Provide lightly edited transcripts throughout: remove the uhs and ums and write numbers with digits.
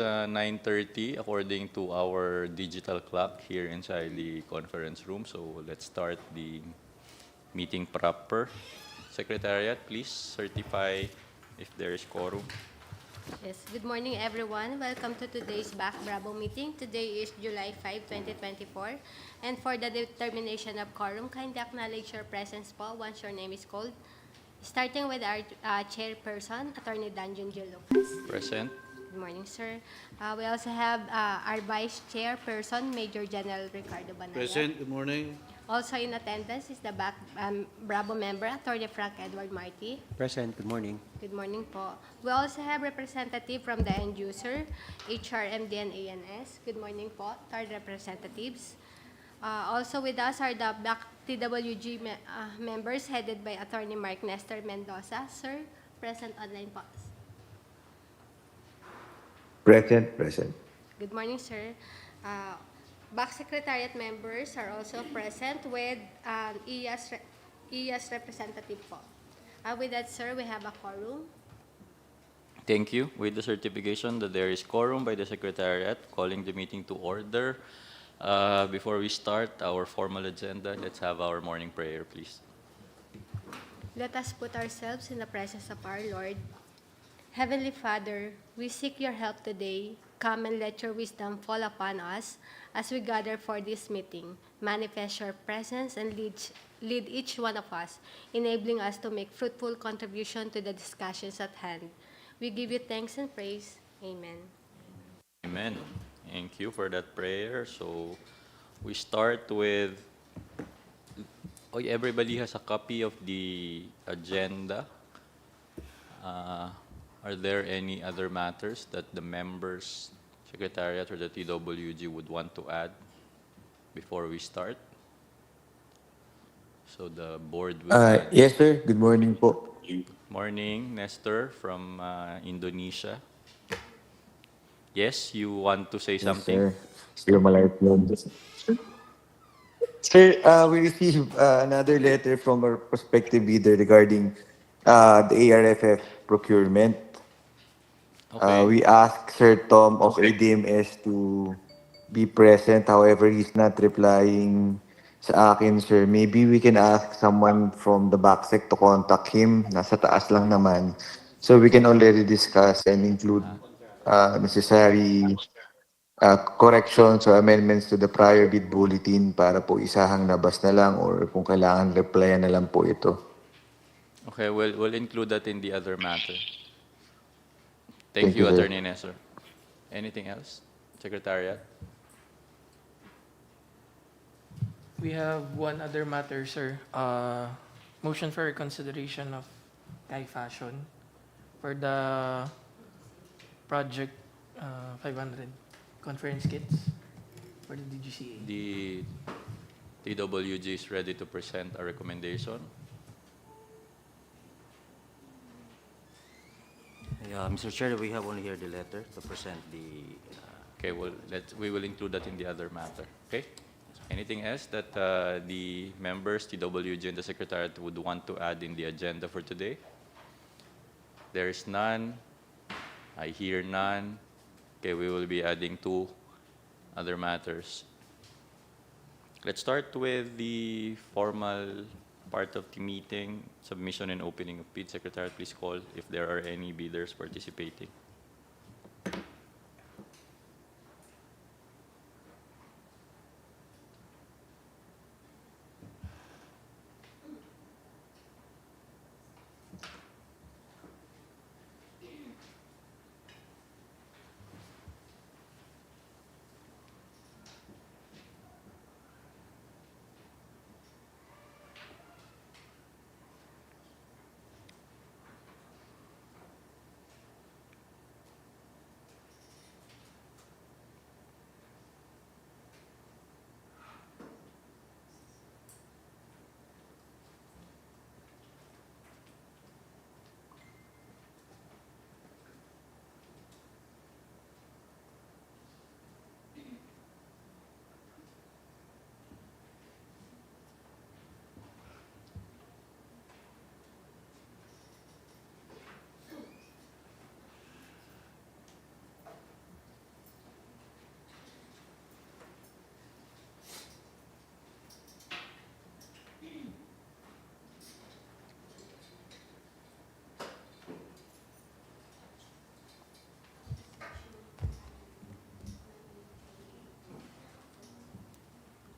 9:30 according to our digital clock here inside the conference room. So let's start the meeting proper. Secretariat, please certify if there is quorum. Yes, good morning everyone. Welcome to today's BAC Bravo meeting. Today is July 5, 2024. And for the determination of quorum, kindly acknowledge your presence po once your name is called. Starting with our chairperson, Attorney Danjun J. Lucas. Present. Good morning, sir. We also have our vice chairperson, Major General Ricardo Banaya. Present, good morning. Also in attendance is the BAC Bravo member, Attorney Frank Edward Marty. Present. Good morning. Good morning po. We also have representative from the end user, HRMD and ANS. Good morning po, third representatives. Also with us are the BAC TWG members headed by Attorney Mark Nestor Mendoza. Sir, present online po. Present. Good morning, sir. BAC Secretariat members are also present with IAS representative po. With that, sir, we have a quorum. Thank you. With the certification that there is quorum by the Secretariat, calling the meeting to order. Before we start our formal agenda, let's have our morning prayer, please. Let us put ourselves in the presence of our Lord. Heavenly Father, we seek your help today. Come and let your wisdom fall upon us as we gather for this meeting. Manifest your presence and lead each one of us, enabling us to make fruitful contribution to the discussions at hand. We give you thanks and praise. Amen. Amen. Thank you for that prayer. So we start with, everybody has a copy of the agenda. Are there any other matters that the members, Secretariat, or the TWG would want to add before we start? So the board will add. Yes, sir. Good morning po. Morning, Nestor from Indonesia. Yes, you want to say Yes, something? sir. Sir, malay po. Sir, we received another letter from our prospective bidder regarding the ARFF procurement. Okay. We asked Sir Tom of ADMS to be present. However, he's not replying sa akin, sir. Maybe we can ask someone from the BACSEC to contact him. Nasa taas lang naman. So we can already discuss and include necessary corrections or amendments to the prior bid bulletin para po isahang labas na lang or kung kailangan replyan na lang po ito. Okay, we'll include that in the other matter. Thank you, sir. Attorney Nestor. Anything else? Secretariat? We have one other matter, sir. Motion for reconsideration of Kai Fashion for the project 500 conference kits for the DGCA. The TWG is ready to present a recommendation. Mr. Chair, we have only here the letter to present the... Okay, well, we will include that in the other matter. Okay? Anything else that the members, TWG, and the Secretariat would want to add in the agenda for today? There is none. I hear none. Okay, we will be adding two other matters. Let's start with the formal part of the meeting, submission and opening of bid. Secretariat, please call if there are any bidders participating.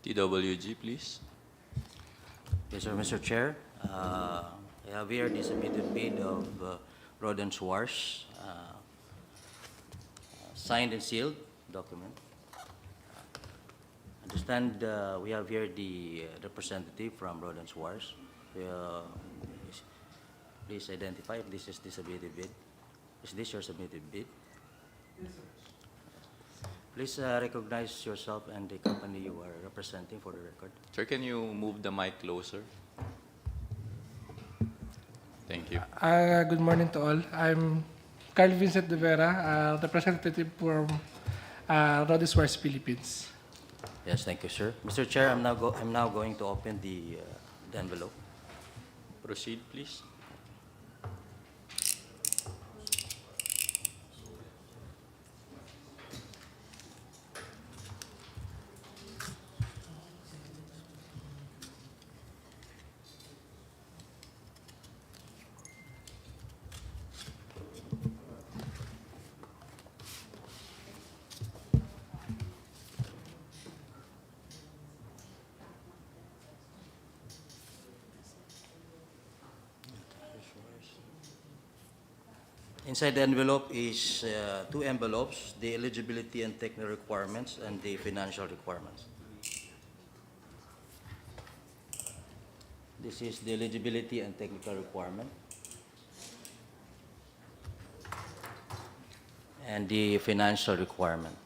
TWG, please. Yes, sir, Mr. Chair. I have here the submitted bid of Road and Schwarz, signed and sealed document. Understand we have here the representative from Road and Schwarz. Please identify if this is the submitted bid. Is this your submitted bid? Please recognize yourself and the company you are representing for the record. Sir, can you move the mic closer? Thank you. Good morning to all. I'm Carl Vincent De Vera, representative from Road Wars Philippines. Yes, thank you, sir. Mr. Chair, I'm now going to open the envelope. Proceed, please. Inside the envelope is two envelopes, the eligibility and technical requirements and the financial requirements. This is the eligibility and technical requirement. And the financial requirement.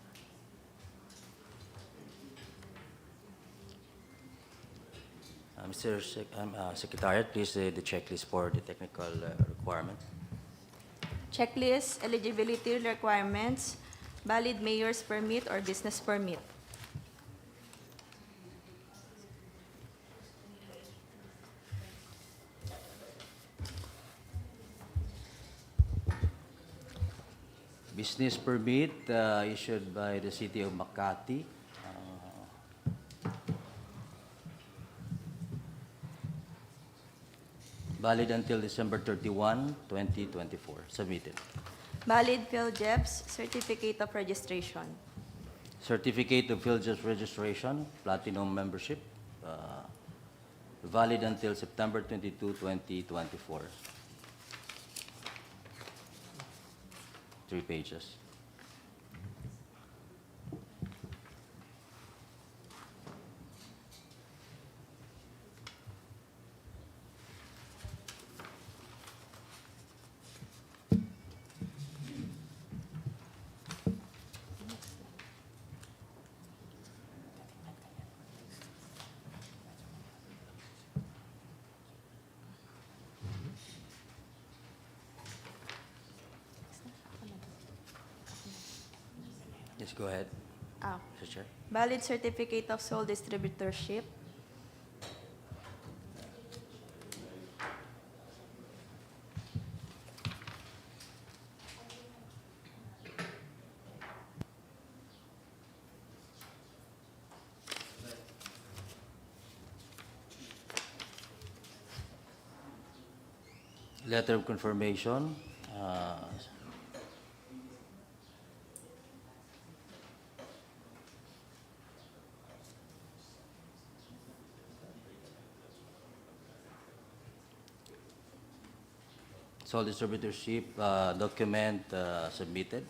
Mr. Secretariat, please the checklist for the technical requirement. Checklist, eligibility requirements, valid mayor's permit or business permit. Business permit issued by the City of Makati. Valid until December 31, 2024. Submitted. Valid PhilJEPS, certificate of registration. Certificate of PhilJEPS registration, platinum membership. Valid until September 22, 2024. 3 pages. Yes, go ahead, Mr. Chair. Valid certificate of sole distributorship. Letter of confirmation. Sole distributorship document submitted.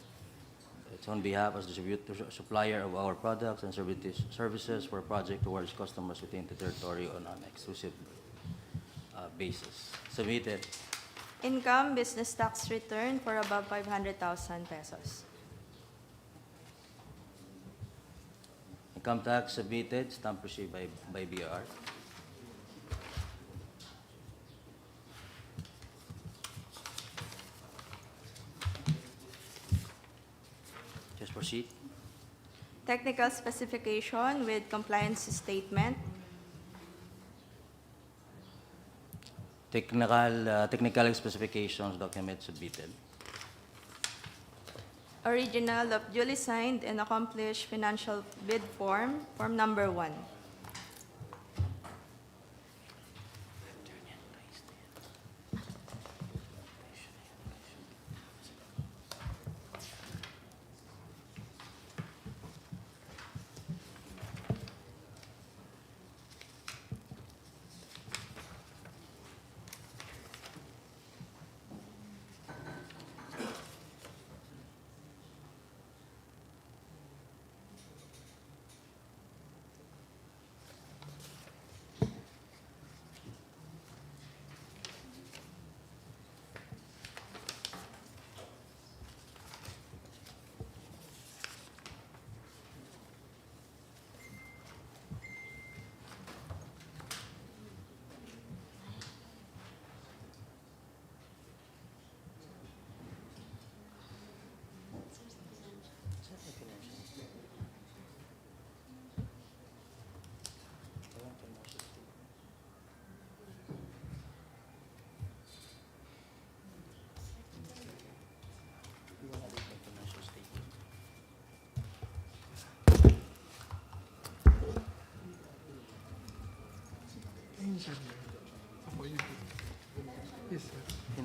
It's on behalf as distributor supplier of our products and services for project towards customers within the territory on an exclusive basis. Submitted. Income, business tax return for above 500,000 pesos. Income tax submitted, stamp received by BR. Just proceed. Technical specification with compliance statement. Technical specifications document submitted. Original of duly signed and accomplished financial bid form, form number 1.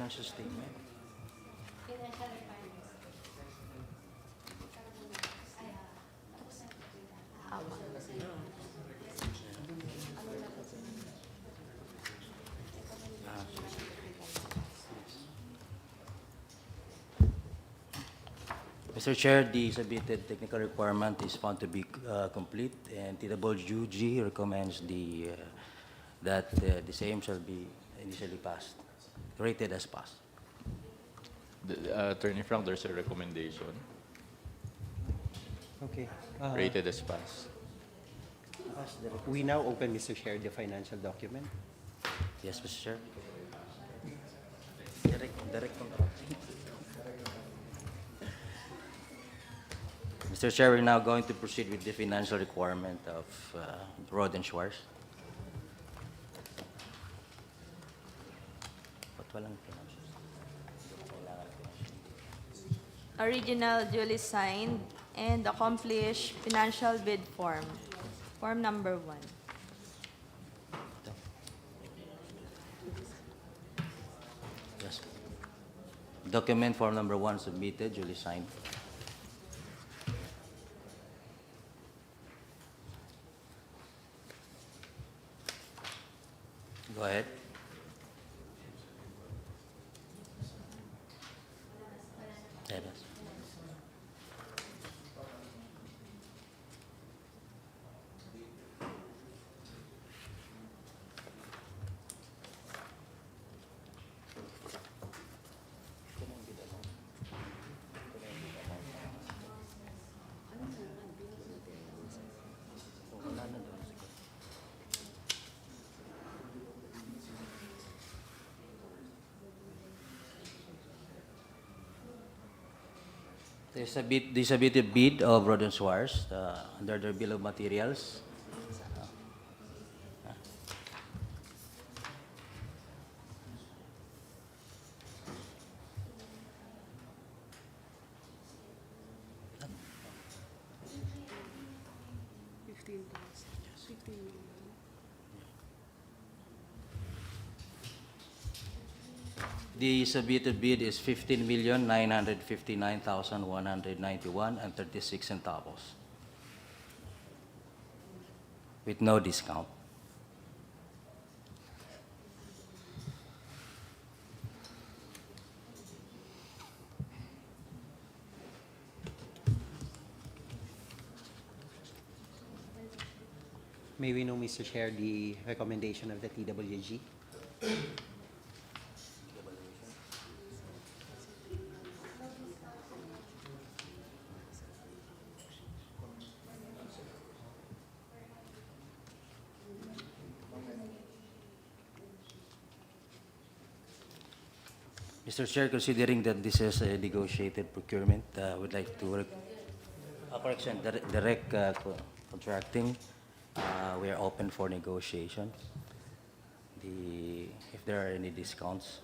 financial statement. Mr. Chair, the submitted technical requirement is found to be complete, and TWG recommends that the same shall be initially passed, rated as passed. Attorney Frank, there's a recommendation Okay. rated as pass. We now open, Mr. Chair, the financial document. Yes, Mr. Chair. Direct contracting. Mr. Chair, we're now going to proceed with the financial requirement of Road and Schwartz. Ba't walang financial? Original duly signed and accomplished financial bid form, form number 1. Yes. Document form number 1 submitted, duly signed. Go ahead. Yes. They submitted bid of Road and Schwartz under their bill of materials. The submitted bid is 15,959,191 and 36 centavos, with no discount. May we know, Mr. Chair, the recommendation of the TWG? Mr. Chair, considering that this is a negotiated procurement, would like to correction, direct contracting. We are open for negotiation. If there are any discounts.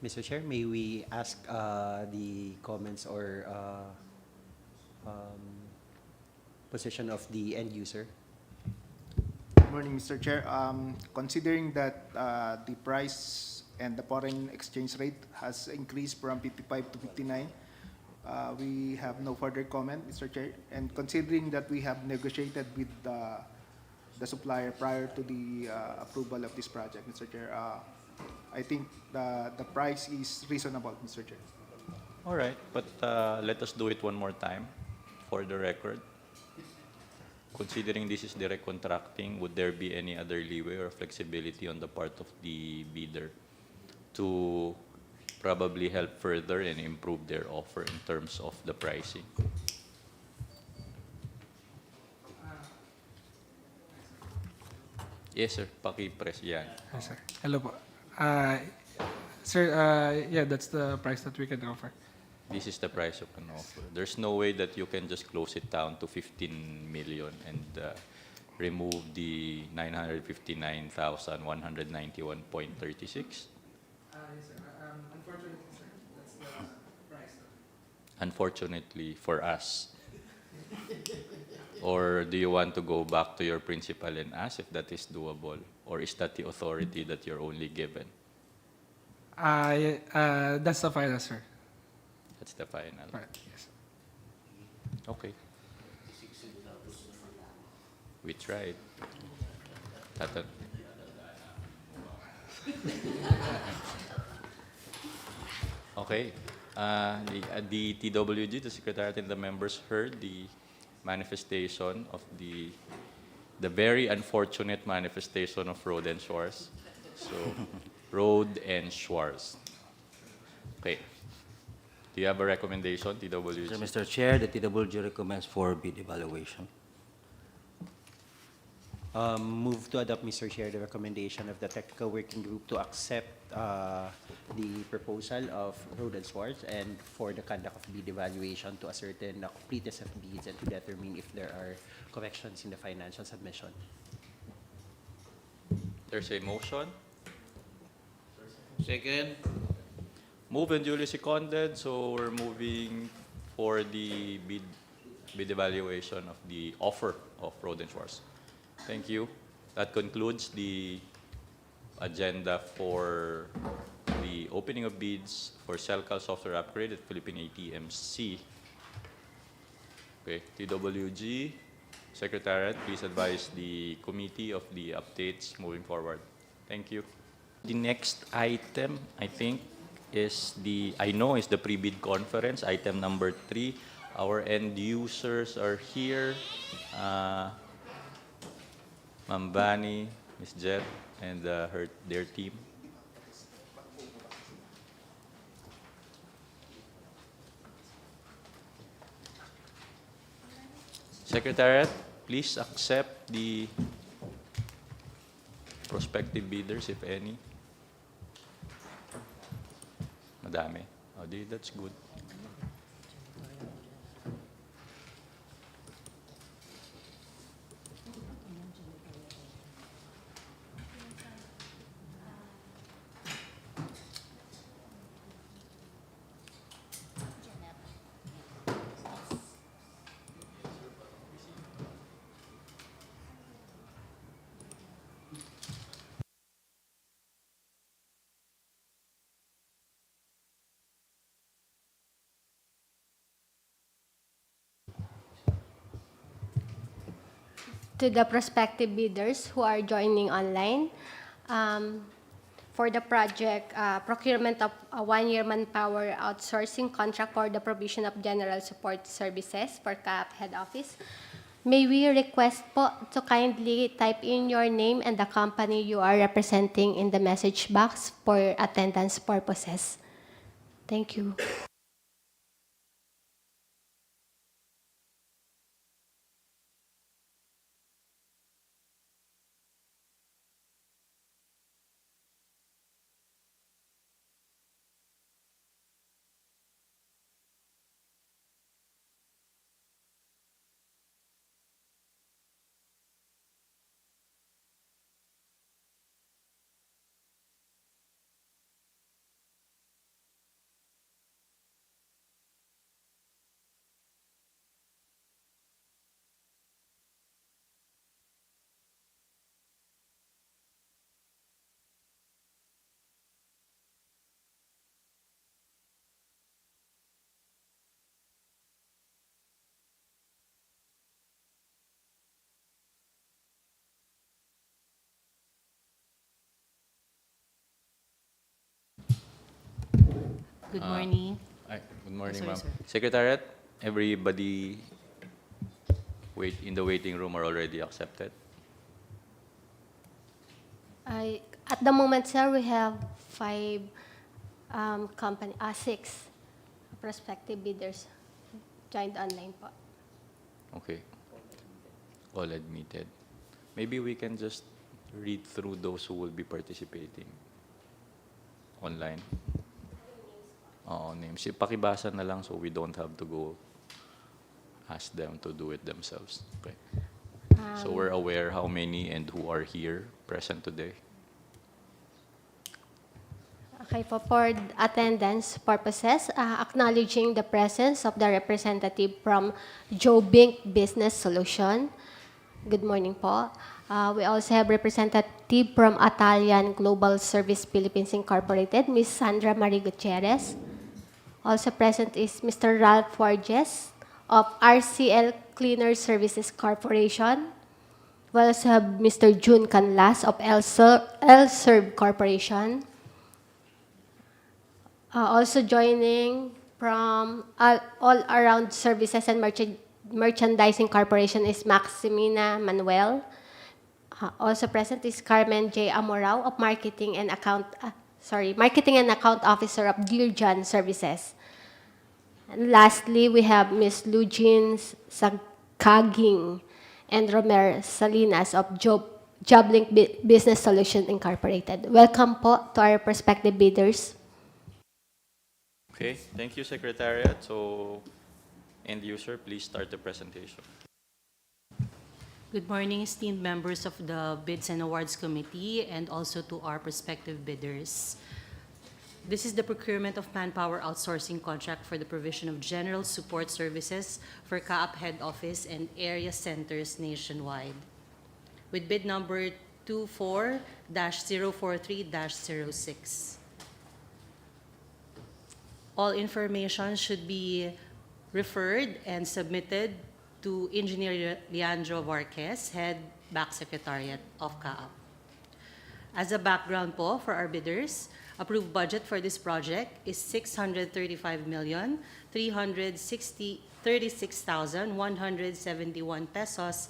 Mr. Chair, may we ask the comments or position of the end user? Morning, Mr. Chair. Considering that the price and the foreign exchange rate has increased from 55 to 59, we have no further comment, Mr. Chair. And considering that we have negotiated with the supplier prior to the approval of this project, Mr. Chair, I think the price is reasonable, Mr. Chair. All right, but let us do it one more time for the record. Considering this is direct contracting, would there be any other leeway or flexibility on the part of the bidder to probably help further and improve their offer in terms of the pricing? Yes, sir. Paki-press yan. Yes, sir. Hello po. Sir, yeah, that's the price that we can offer. This is the price you can offer. There's no way that you can just close it down to 15 million and remove the 959,191.36. Yes, sir. Unfortunately, sir, that's the price. Unfortunately for us. Or do you want to go back to your principal and ask if that is doable? Or is that the authority that you're only given? That's the final, sir. That's the final. Right. Yes. Okay. We tried. Tata- Okay. The TWG, the Secretariat and the members heard the manifestation of the very unfortunate manifestation of Road and Shores. So, Road and Shores. Okay. Do you have a recommendation, TWG? So, Mr. Chair, the TWG recommends for bid evaluation. Move to adopt, Mr. Chair, the recommendation of the technical working group to accept the proposal of Road and Swords and for the conduct of bid evaluation to ascertain the completeness of bids and to determine if there are corrections in the financial submission. There's a motion. Second. Move and duly seconded, so we're moving for the bid evaluation of the offer of Road and Shores. Thank you. That concludes the agenda for the opening of bids for SELCAL software upgrade at Philippine ATMC. Okay, TWG, Secretariat, please advise the committee of the updates moving forward. Thank you. The next item, I think, is the pre-bid conference, item number 3. Our end users are here. Ma'am Bani, Ms. Jet, and their team. Secretariat, please accept the prospective bidders, if any. Madami. Oh, that's good. To the prospective bidders who are joining online, for the project procurement of a one-year manpower outsourcing contract for the provision of general support services for CAAP head office, may we request po to kindly type in your name and the company you are representing in the message box for attendance purposes. Thank you. Good morning. Good morning, Sorry, ma'am. sir. Secretariat, everybody in the waiting room are already accepted. At the moment, sir, we have 6 prospective bidders joined online po. Okay. All admitted. Maybe we can just read through those who will be participating online. Oo, names. Pakibasa na lang so we don't have to go ask them to do it themselves. Okay. So we're aware how many and who are here present today. Okay po, for attendance purposes, acknowledging the presence of the representative from Joe Bink Business Solution. Good morning po. We also have representative from Italian Global Service Philippines Incorporated, Ms. Sandra Marie Gutierrez. Also present is Mr. Ralph Forges of RCL Cleaner Services Corporation. We also have Mr. June Canlas of L-Serve Corporation. Also joining from All Around Services and Merchandising Corporation is Maximina Manuel. Also present is Carmen J. Amorao of Marketing and Account Officer of Dear John Services. And lastly, we have Ms. Lugin Sagkaging and Romer Salinas of Joblink Business Solution Incorporated. Welcome po to our prospective bidders. Okay, thank you, Secretariat. So, end user, please start the presentation. Good morning, esteemed members of the Bids and Awards Committee and also to our prospective bidders. This is the procurement of Manpower outsourcing contract for the provision of general support services for CAAP head office and area centers nationwide. With bid number 24-043-06. All information should be referred and submitted to Engineer Leandro Varquez, Head BAC Secretariat of CAAP. As a background po for our bidders, approved budget for this project is 635,336,171 pesos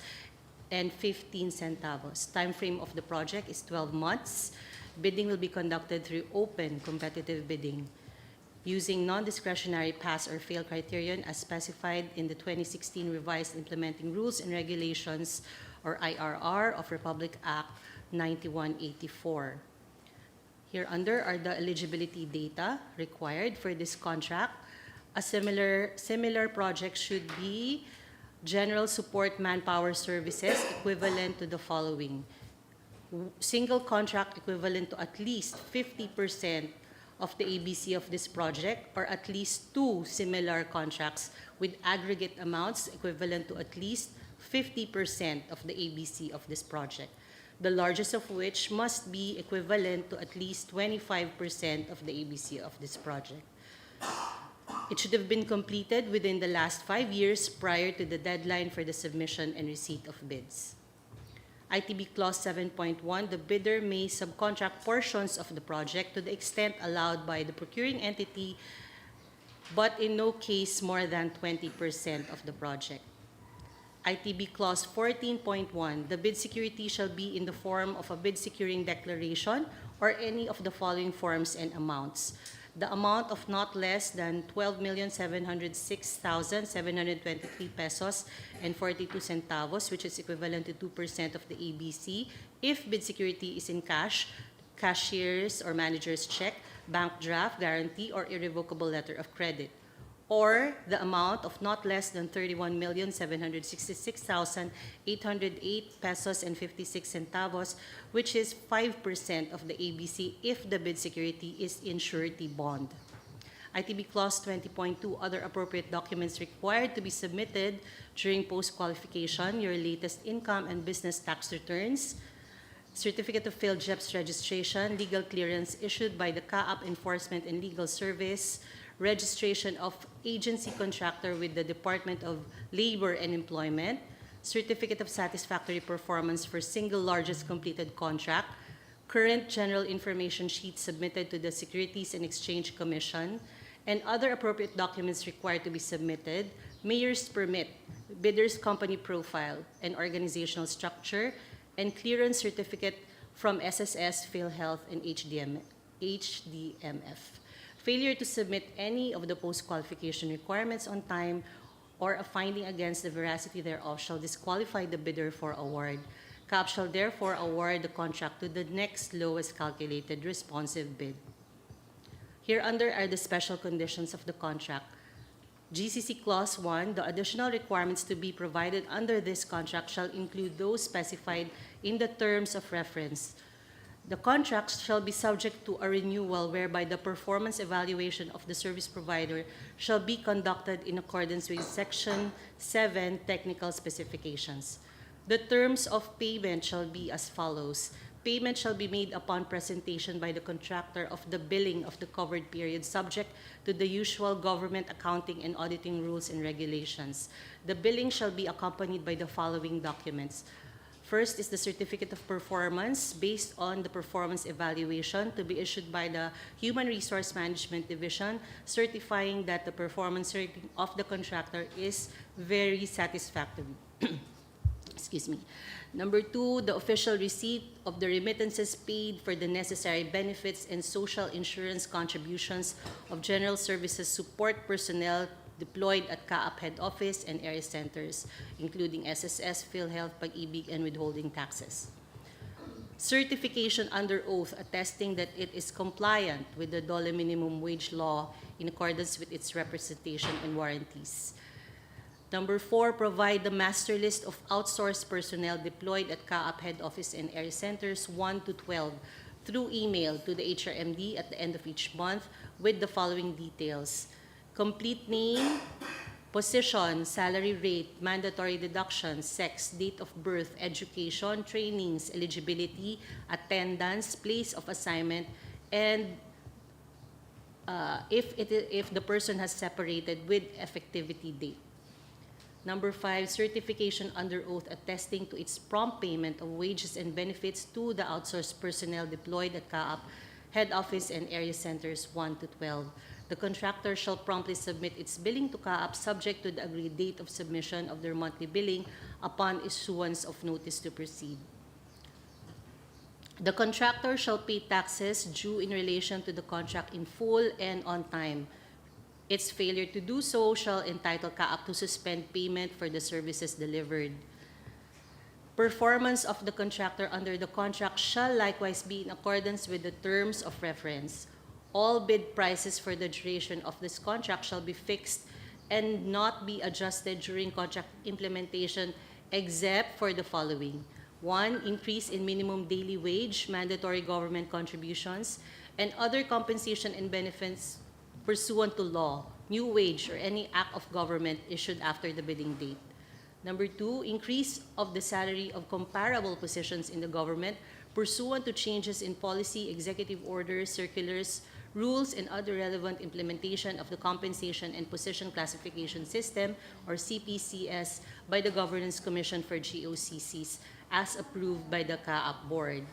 and 15 centavos. Time frame of the project is 12 months. Bidding will be conducted through open competitive bidding, using non-discretionary pass or fail criterion as specified in the 2016 Revised Implementing Rules and Regulations, or IRR, of Republic Act 9184. Here under are the eligibility data required for this contract. A similar project should be general support manpower services equivalent to the following. Single contract equivalent to at least 50% of the ABC of this project, or at least 2 similar contracts with aggregate amounts equivalent to at least 50% of the ABC of this project, the largest of which must be equivalent to at least 25% of the ABC of this project. It should have been completed within the last 5 years prior to the deadline for the submission and receipt of bids. ITB Clause 7.1, the bidder may subcontract portions of the project to the extent allowed by the procuring entity, but in no case more than 20% of the project. ITB Clause 14.1, the bid security shall be in the form of a bid securing declaration or any of the following forms and amounts. The amount of not less than 12,706,723 pesos and 42 centavos, which is equivalent to 2% of the ABC, if bid security is in cash, cashier's or manager's check, bank draft, guarantee, or irrevocable letter of credit. Or the amount of not less than 31,766,808 pesos and 56 centavos, which is 5% of the ABC if the bid security is in surety bond. ITB Clause 20.2, other appropriate documents required to be submitted during post-qualification, your latest income and business tax returns, certificate of failed JEPS registration, legal clearance issued by the CAAP Enforcement and Legal Service, registration of agency contractor with the Department of Labor and Employment, certificate of satisfactory performance for single largest completed contract, current general information sheet submitted to the Securities and Exchange Commission, and other appropriate documents required to be submitted, mayor's permit, bidder's company profile and organizational structure, and clearance certificate from SSS, PhilHealth, and HDMF. Failure to submit any of the post-qualification requirements on time or a finding against the veracity thereof shall disqualify the bidder for award. CAAP shall therefore award the contract to the next lowest calculated responsive bid. Hereunder are the special conditions of the contract. GCC Clause 1, the additional requirements to be provided under this contract shall include those specified in the terms of reference. The contracts shall be subject to a renewal whereby the performance evaluation of the service provider shall be conducted in accordance with Section 7 Technical Specifications. The terms of payment shall be as follows. Payment shall be made upon presentation by the contractor of the billing of the covered period subject to the usual government accounting and auditing rules and regulations. The billing shall be accompanied by the following documents. First is the certificate of performance based on the performance evaluation to be issued by the Human Resource Management Division, certifying that the performance rating of the contractor is very satisfactory. Excuse me. Number 2, the official receipt of the remittances paid for the necessary benefits and social insurance contributions of general services support personnel deployed at CAAP head office and area centers, including SSS, PhilHealth, Pag-ibig, and withholding taxes. Certification under oath attesting that it is compliant with the DOLE minimum wage law in accordance with its representation and warranties. Number 4, provide the master list of outsourced personnel deployed at CAAP head office and area centers 1 to 12 through email to the HRMD at the end of each month with the following details. Complete name, position, salary rate, mandatory deductions, sex, date of birth, education, trainings, eligibility, attendance, place of assignment, and if the person has separated with effectivity date. Number 5, certification under oath attesting to its prompt payment of wages and benefits to the outsourced personnel deployed at CAAP head office and area centers 1 to 12. The contractor shall promptly submit its billing to CAAP subject to the agreed date of submission of their monthly billing upon issuance of notice to proceed. The contractor shall pay taxes due in relation to the contract in full and on time. Its failure to do so shall entitle CAAP to suspend payment for the services delivered. Performance of the contractor under the contract shall likewise be in accordance with the terms of reference. All bid prices for the duration of this contract shall be fixed and not be adjusted during contract implementation except for the following. 1, increase in minimum daily wage, mandatory government contributions, and other compensation and benefits pursuant to law, new wage, or any act of government issued after the bidding date. Number 2, increase of the salary of comparable positions in the government pursuant to changes in policy, executive orders, circulars, rules, and other relevant implementation of the Compensation and Position Classification System, or CPCS, by the Governance Commission for GOCCs, as approved by the CAAP Board.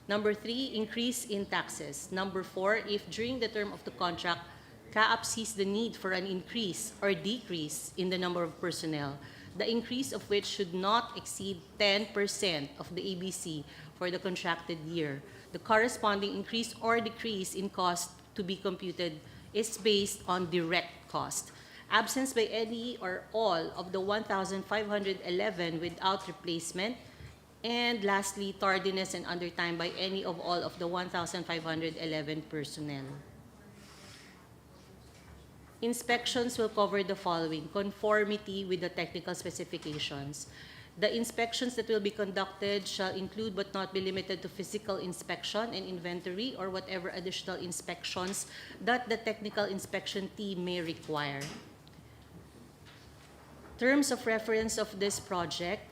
Number 3, increase in taxes. Number 4, if during the term of the contract, CAAP sees the need for an increase or decrease in the number of personnel, the increase of which should not exceed 10% of the ABC for the contracted year. The corresponding increase or decrease in cost to be computed is based on direct cost. Absence by any or all of the 1,511 without replacement, and lastly, tardiness and undertime by any of all of the 1,511 personnel. Inspections will cover the following: conformity with the technical specifications. The inspections that will be conducted shall include but not be limited to physical inspection and inventory or whatever additional inspections that the technical inspection team may require. Terms of reference of this project: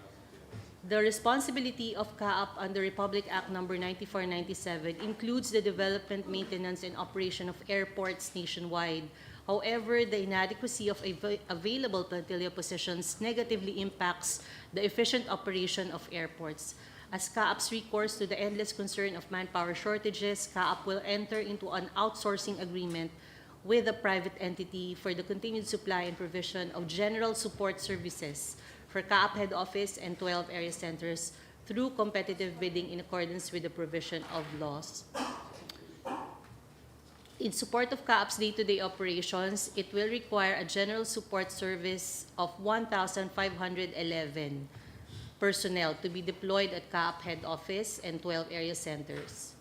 the responsibility of CAAP under Republic Act No. 9497 includes the development, maintenance, and operation of airports nationwide. However, the inadequacy of available plantilla positions negatively impacts the efficient operation of airports. As CAAP's recourse to the endless concern of manpower shortages, CAAP will enter into an outsourcing agreement with a private entity for the continued supply and provision of general support services for CAAP head office and 12 area centers through competitive bidding in accordance with the provision of laws. In support of CAAP's day-to-day operations, it will require a general support service of 1,511 personnel to be deployed at CAAP head office and 12 area centers.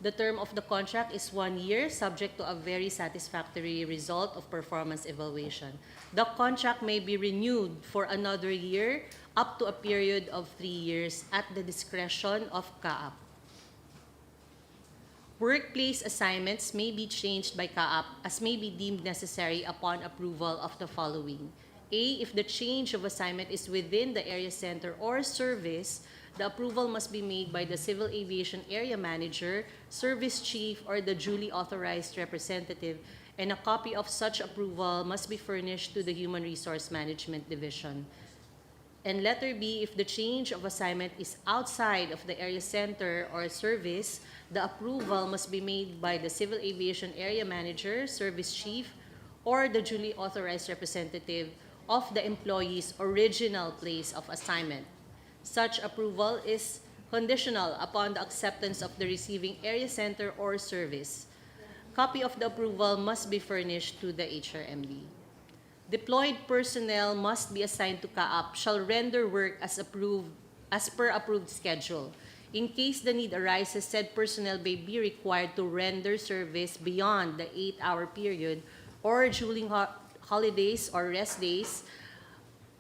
The term of the contract is 1 year, subject to a very satisfactory result of performance evaluation. The contract may be renewed for another year up to a period of 3 years at the discretion of CAAP. Workplace assignments may be changed by CAAP as may be deemed necessary upon approval of the following. A, if the change of assignment is within the area center or service, the approval must be made by the Civil Aviation Area Manager, Service Chief, or the duly authorized representative, and a copy of such approval must be furnished to the Human Resource Management Division. And letter B, if the change of assignment is outside of the area center or service, the approval must be made by the Civil Aviation Area Manager, Service Chief, or the duly authorized representative of the employee's original place of assignment. Such approval is conditional upon the acceptance of the receiving area center or service. Copy of the approval must be furnished to the HRMD. Deployed personnel must be assigned to CAAP shall render work as per approved schedule. In case the need arises, said personnel may be required to render service beyond the 8-hour period or during holidays or rest days.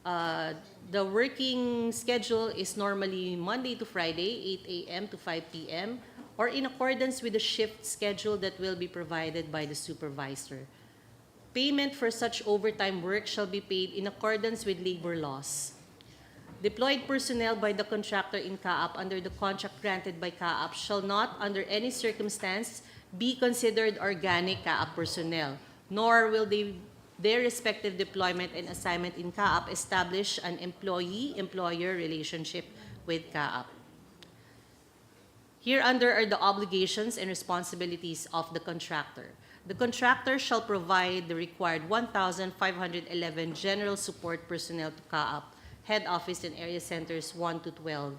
The working schedule is normally Monday to Friday, 8 a.m. to 5 p.m., or in accordance with the shift schedule that will be provided by the supervisor. Payment for such overtime work shall be paid in accordance with labor laws. Deployed personnel by the contractor in CAAP under the contract granted by CAAP shall not, under any circumstance, be considered organic CAAP personnel, nor will their respective deployment and assignment in CAAP establish an employee-employer relationship with CAAP. Hereunder are the obligations and responsibilities of the contractor. The contractor shall provide the required 1,511 general support personnel to CAAP, head office and area centers 1 to 12.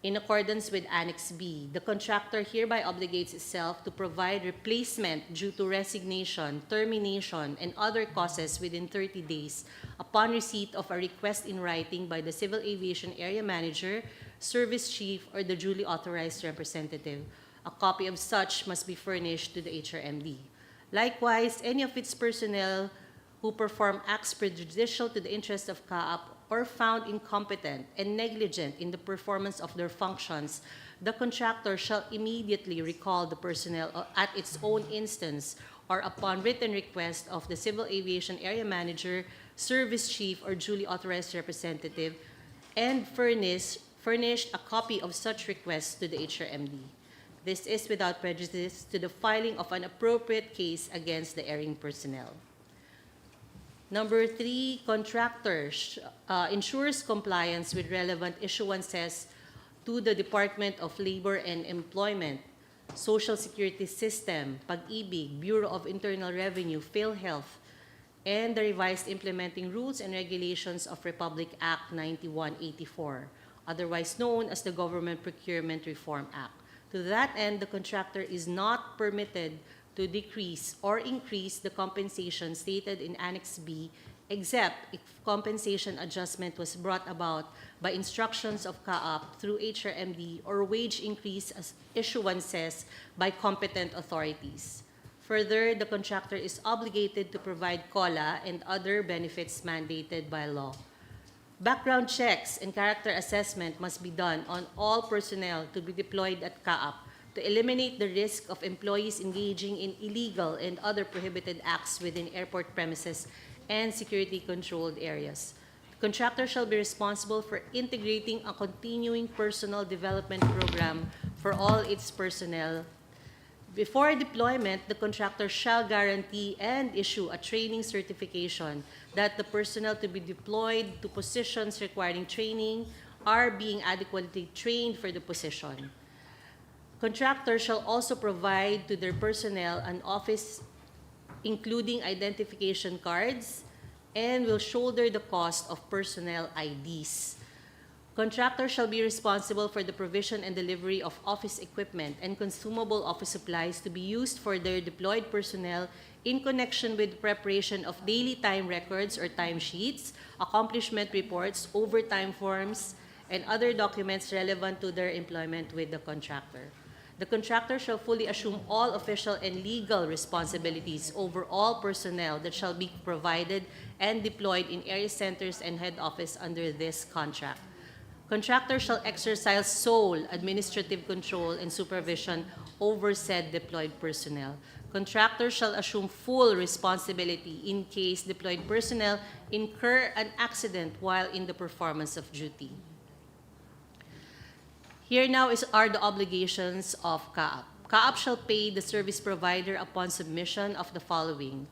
In accordance with Annex B, the contractor hereby obligates itself to provide replacement due to resignation, termination, and other causes within 30 days upon receipt of a request in writing by the Civil Aviation Area Manager, Service Chief, or the duly authorized representative. A copy of such must be furnished to the HRMD. Likewise, any of its personnel who perform acts prejudicial to the interest of CAAP or found incompetent and negligent in the performance of their functions, the contractor shall immediately recall the personnel at its own instance or upon written request of the Civil Aviation Area Manager, Service Chief, or duly authorized representative, and furnished a copy of such request to the HRMD. This is without prejudice to the filing of an appropriate case against the erring personnel. Number 3, contractor ensures compliance with relevant issuances to the Department of Labor and Employment, Social Security System, Pag-ibig, Bureau of Internal Revenue, PhilHealth, and the revised implementing rules and regulations of Republic Act 9184, otherwise known as the Government Procurement Reform Act. To that end, the contractor is not permitted to decrease or increase the compensation stated in Annex B, except if compensation adjustment was brought about by instructions of CAAP through HRMD or wage increase as issuances by competent authorities. Further, the contractor is obligated to provide COLA and other benefits mandated by law. Background checks and character assessment must be done on all personnel to be deployed at CAAP to eliminate the risk of employees engaging in illegal and other prohibited acts within airport premises and security-controlled areas. The contractor shall be responsible for integrating a continuing personal development program for all its personnel. Before deployment, the contractor shall guarantee and issue a training certification that the personnel to be deployed to positions requiring training are being adequately trained for the position. Contractors shall also provide to their personnel an office including identification cards and will shoulder the cost of personnel IDs. Contractors shall be responsible for the provision and delivery of office equipment and consumable office supplies to be used for their deployed personnel in connection with preparation of daily time records or timesheets, accomplishment reports, overtime forms, and other documents relevant to their employment with the contractor. The contractor shall fully assume all official and legal responsibilities over all personnel that shall be provided and deployed in area centers and head office under this contract. Contractor shall exercise sole administrative control and supervision over said deployed personnel. Contractor shall assume full responsibility in case deployed personnel incur an accident while in the performance of duty. Here now are the obligations of CAAP. CAAP shall pay the service provider upon submission of the following: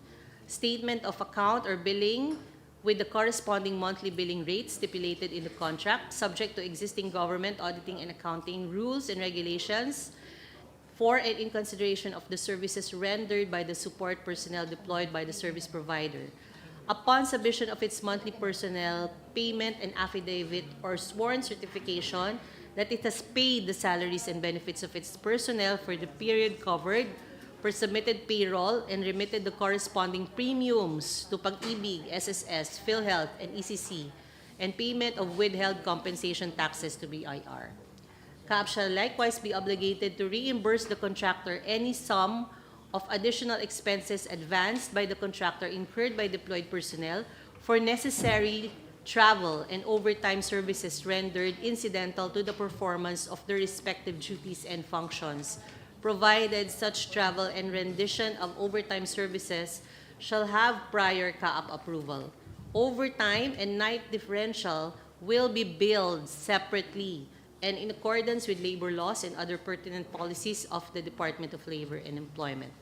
statement of account or billing with the corresponding monthly billing rate stipulated in the contract, subject to existing government auditing and accounting rules and regulations, for and in consideration of the services rendered by the support personnel deployed by the service provider. Upon submission of its monthly personnel payment and affidavit or sworn certification that it has paid the salaries and benefits of its personnel for the period covered for submitted payroll and remitted the corresponding premiums to Pag-ibig, SSS, PhilHealth, and ECC, and payment of withheld compensation taxes to BIR. CAAP shall likewise be obligated to reimburse the contractor any sum of additional expenses advanced by the contractor incurred by deployed personnel for necessary travel and overtime services rendered incidental to the performance of the respective duties and functions, provided such travel and rendition of overtime services shall have prior CAAP approval. Overtime and night differential will be billed separately and in accordance with labor laws and other pertinent policies of the Department of Labor and Employment.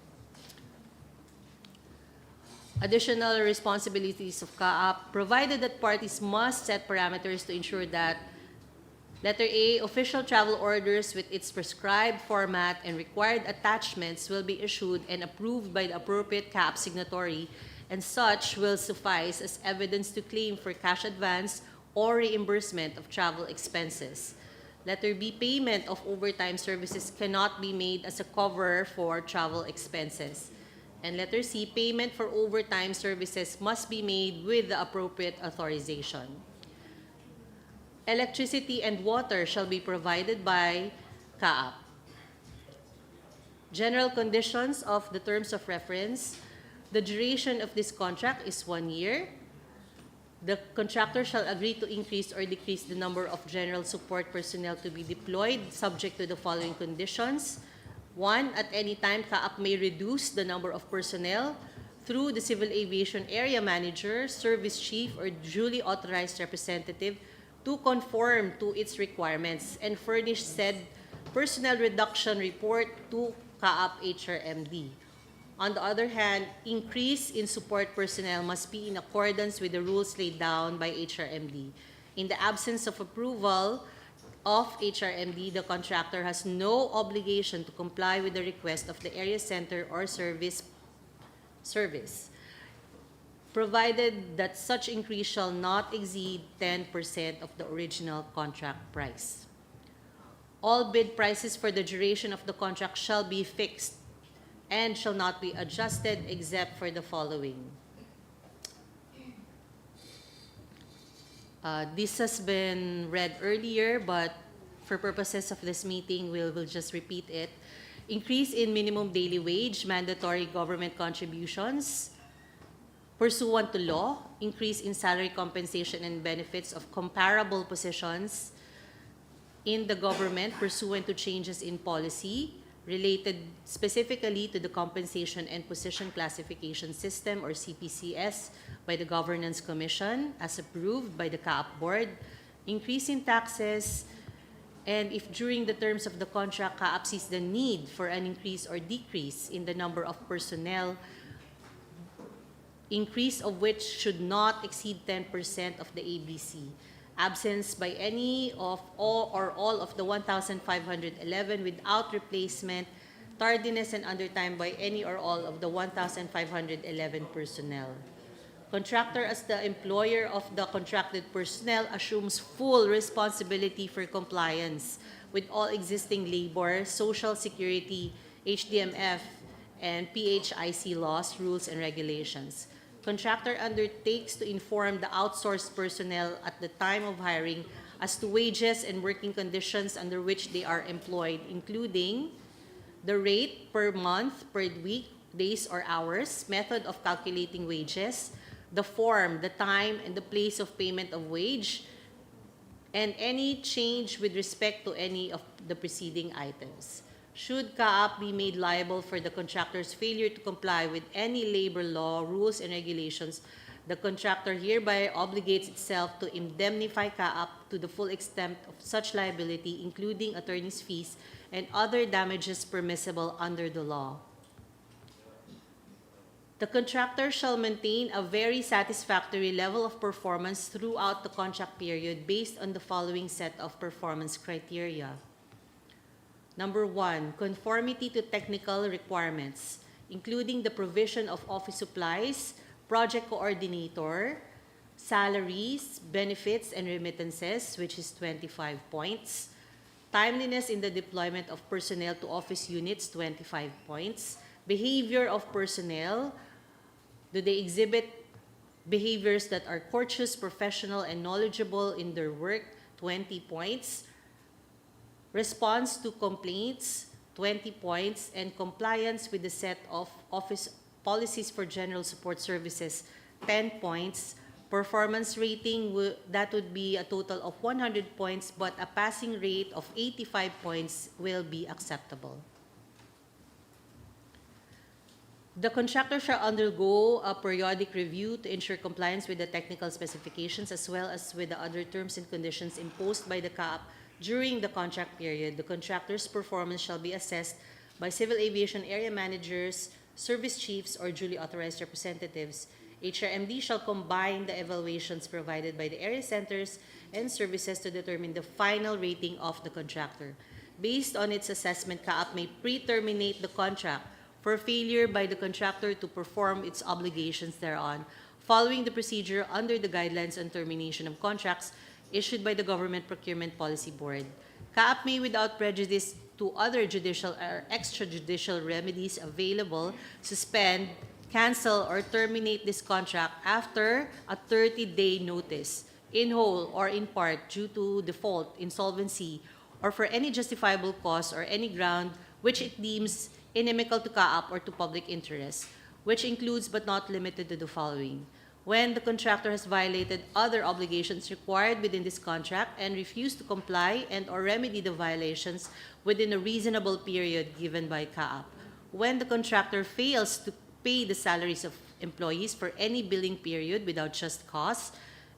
Additional responsibilities of CAAP, provided that parties must set parameters to ensure that letter A, official travel orders with its prescribed format and required attachments will be issued and approved by the appropriate CAAP signatory, and such will suffice as evidence to claim for cash advance or reimbursement of travel expenses. Letter B, payment of overtime services cannot be made as a cover for travel expenses. And letter C, payment for overtime services must be made with the appropriate authorization. Electricity and water shall be provided by CAAP. General conditions of the terms of reference. The duration of this contract is 1 year. The contractor shall agree to increase or decrease the number of general support personnel to be deployed subject to the following conditions. 1, at any time, CAAP may reduce the number of personnel through the Civil Aviation Area Manager, Service Chief, or duly authorized representative to conform to its requirements and furnish said personnel reduction report to CAAP HRMD. On the other hand, increase in support personnel must be in accordance with the rules laid down by HRMD. In the absence of approval of HRMD, the contractor has no obligation to comply with the request of the area center or service, provided that such increase shall not exceed 10% of the original contract price. All bid prices for the duration of the contract shall be fixed and shall not be adjusted except for the following. This has been read earlier, but for purposes of this meeting, we'll just repeat it. Increase in minimum daily wage, mandatory government contributions, pursuant to law, increase in salary compensation and benefits of comparable positions in the government pursuant to changes in policy related specifically to the Compensation and Position Classification System or CPCS by the Governance Commission as approved by the CAAP Board, increase in taxes, and if during the terms of the contract CAAP sees the need for an increase or decrease in the number of personnel, increase of which should not exceed 10% of the ABC. Absence by any of all of the 1,511 without replacement, tardiness and undertime by any or all of the 1,511 personnel. Contractor as the employer of the contracted personnel assumes full responsibility for compliance with all existing labor, social security, HDMF, and PHIC laws, rules, and regulations. Contractor undertakes to inform the outsourced personnel at the time of hiring as to wages and working conditions under which they are employed, including the rate per month, per week, days, or hours, method of calculating wages, the form, the time, and the place of payment of wage, and any change with respect to any of the preceding items. Should CAAP be made liable for the contractor's failure to comply with any labor law, rules, and regulations, the contractor hereby obligates itself to indemnify CAAP to the full extent of such liability, including attorney's fees and other damages permissible under the law. The contractor shall maintain a very satisfactory level of performance throughout the contract period based on the following set of performance criteria. Number 1, conformity to technical requirements, including the provision of office supplies, project coordinator, salaries, benefits, and remittances, which is 25 points. Timeliness in the deployment of personnel to office units, 25 points. Behavior of personnel, do they exhibit behaviors that are courteous, professional, and knowledgeable in their work, 20 points. Response to complaints, 20 points, and compliance with the set of office policies for general support services, 10 points. Performance rating, that would be a total of 100 points, but a passing rate of 85 points will be acceptable. The contractor shall undergo a periodic review to ensure compliance with the technical specifications as well as with the other terms and conditions imposed by the CAAP during the contract period. The contractor's performance shall be assessed by civil aviation area managers, service chiefs, or duly authorized representatives. HRMD shall combine the evaluations provided by the area centers and services to determine the final rating of the contractor. Based on its assessment, CAAP may pre-terminate the contract for failure by the contractor to perform its obligations thereon, following the procedure under the guidelines on termination of contracts issued by the Government Procurement Policy Board. CAAP may, without prejudice to other judicial or extrajudicial remedies available, suspend, cancel, or terminate this contract after a 30-day notice, in whole or in part due to default, insolvency, or for any justifiable cause or any ground which it deems inimical to CAAP or to public interest, which includes but not limited to the following. When the contractor has violated other obligations required within this contract and refused to comply and or remedy the violations within a reasonable period given by CAAP. When the contractor fails to pay the salaries of employees for any billing period without just cause,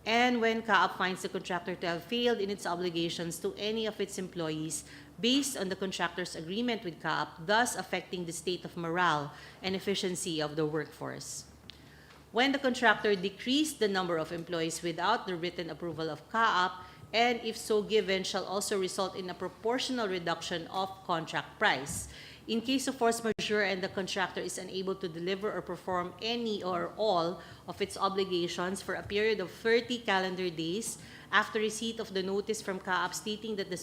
and when CAAP finds the contractor to have failed in its obligations to any of its employees based on the contractor's agreement with CAAP, thus affecting the state of morale and efficiency of the workforce. When the contractor decreased the number of employees without the written approval of CAAP, and if so given, shall also result in a proportional reduction of contract price. In case of force majeure and the contractor is unable to deliver or perform any or all of its obligations for a period of 30 calendar days after receipt of the notice from CAAP stating that the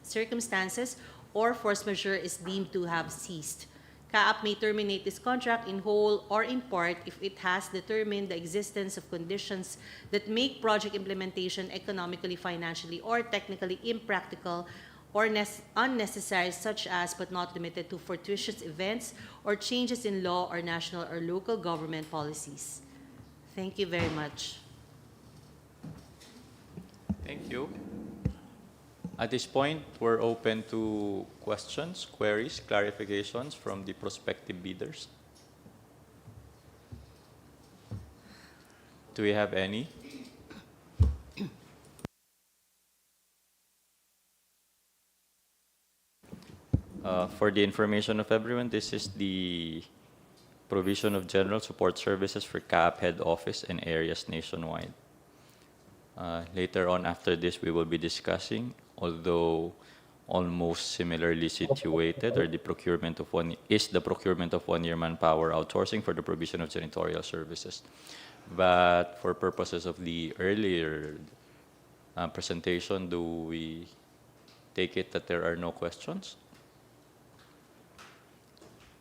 circumstances or force majeure is deemed to have ceased, CAAP may terminate this contract in whole or in part if it has determined the existence of conditions that make project implementation economically, financially, or technically impractical or unnecessary, such as but not limited to fortuitous events or changes in law or national or local government policies. Thank you very much. Thank you. At this point, we're open to questions, queries, clarifications from the prospective bidders. Do we have any? For the information of everyone, this is the provision of general support services for CAAP head office and areas nationwide. Later on after this, we will be discussing, although almost similarly situated, or the procurement of one-year manpower outsourcing for the provision of janitorial services. But for purposes of the earlier presentation, do we take it that there are no questions?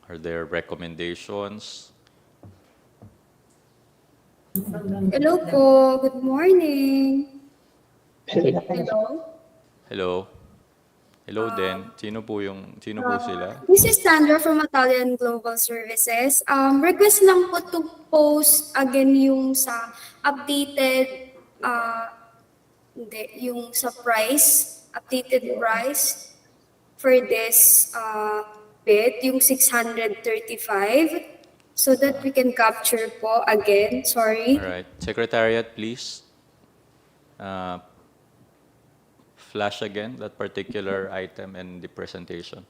Are there recommendations? Hello po. Good morning. Hello. Hello. Hello din. Sino po sila? This is Sandra from Italian Global Services. Request lang po to post again yung sa updated, hindi, yung sa price, updated price for this bid, yung 635, so that we can capture po again, sorry. All right. Secretariat, please. Flash again that particular item and the presentation.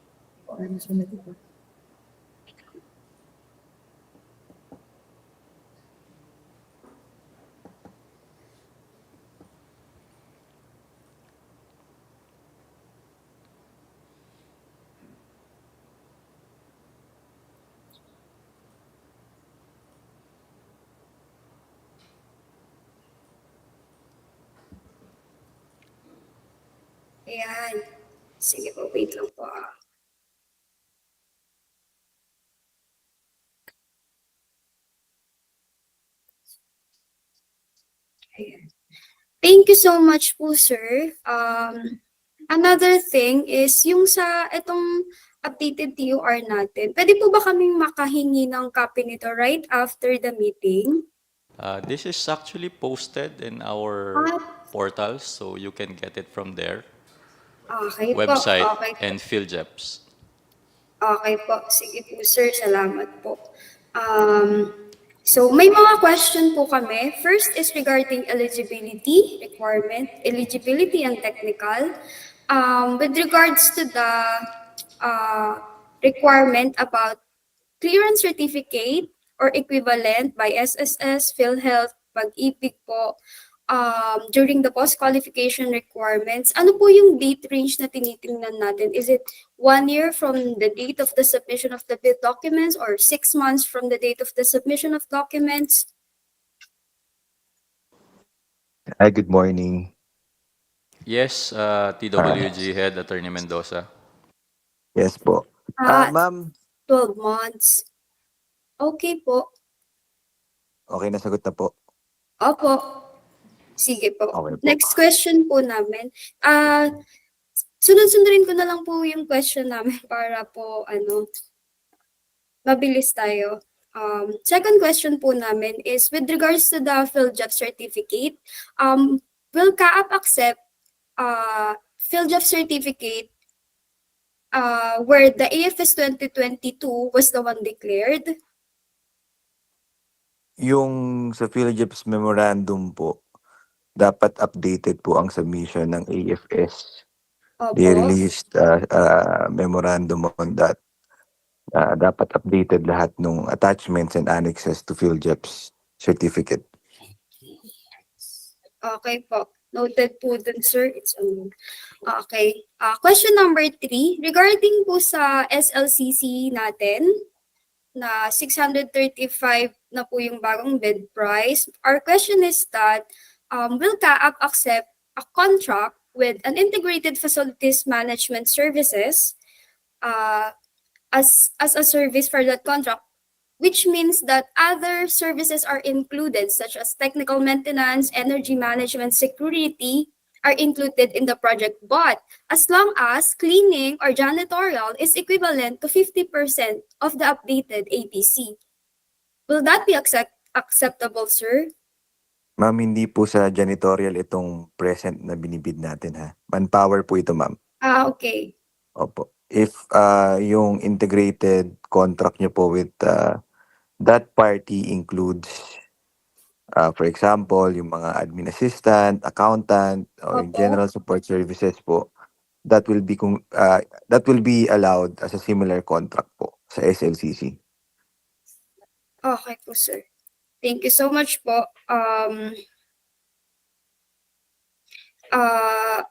Ayan. Sige po, wait lang po. Ayan. Thank you so much po, sir. Another thing is yung sa itong updated TOR natin, pwede po ba kaming makahingi ng copy nito right after the meeting? This is actually posted in our portals, so you can get it from there. Okay po. Website Okay po. and PhilJeps. Okay po. Sige po, sir. Salamat po. So, may mga question po kami. First is regarding eligibility requirement, eligibility and technical. With regards to the requirement about clearance certificate or equivalent by SSS, PhilHealth, Pag-ibig po, during the post-qualification requirements, ano po yung date range na tinitingnan natin? Is it 1 year from the date of the submission of the bid documents or 6 months from the date of the submission of documents? Hi, good morning. Yes, TWG Head Attorney Mendoza. Yes po. Ma'am, 12 months. Okay po. okay, nasagot na po. Opo. Sige po. Okay po. Next question po namin. Sunod-sundurin ko na lang po yung question namin para po mabilis tayo. Second question po namin is with regards to the PhilJeps certificate, will CAAP accept PhilJeps certificate where the AFS 2022 was the one declared? Yung sa PhilJeps memorandum po, dapat updated po ang submission ng AFS. They Opo. released memorandum on that. Dapat updated lahat ng attachments and annexes to PhilJeps certificate. Okay po. Noted po dun, sir. It's okay. Question number 3. Regarding po sa SLCC natin, na 635 na po yung bagong bid price. Our question is that, will CAAP accept a contract with an integrated facilities management services as a service for that contract, which means that other services are included, such as technical maintenance, energy management, security, are included in the project, but as long as cleaning or janitorial is equivalent to 50% of the updated ATC. Will that be acceptable, sir? Ma'am, hindi po sa janitorial itong present na binibid natin ha. Manpower po ito, ma'am. Okay. Opo. If yung integrated contract nyo po with that party includes for example, yung mga admin assistant, accountant, or Opo. general support services po, that will be allowed as a similar contract po sa SLCC. Okay po, sir. Thank you so much po.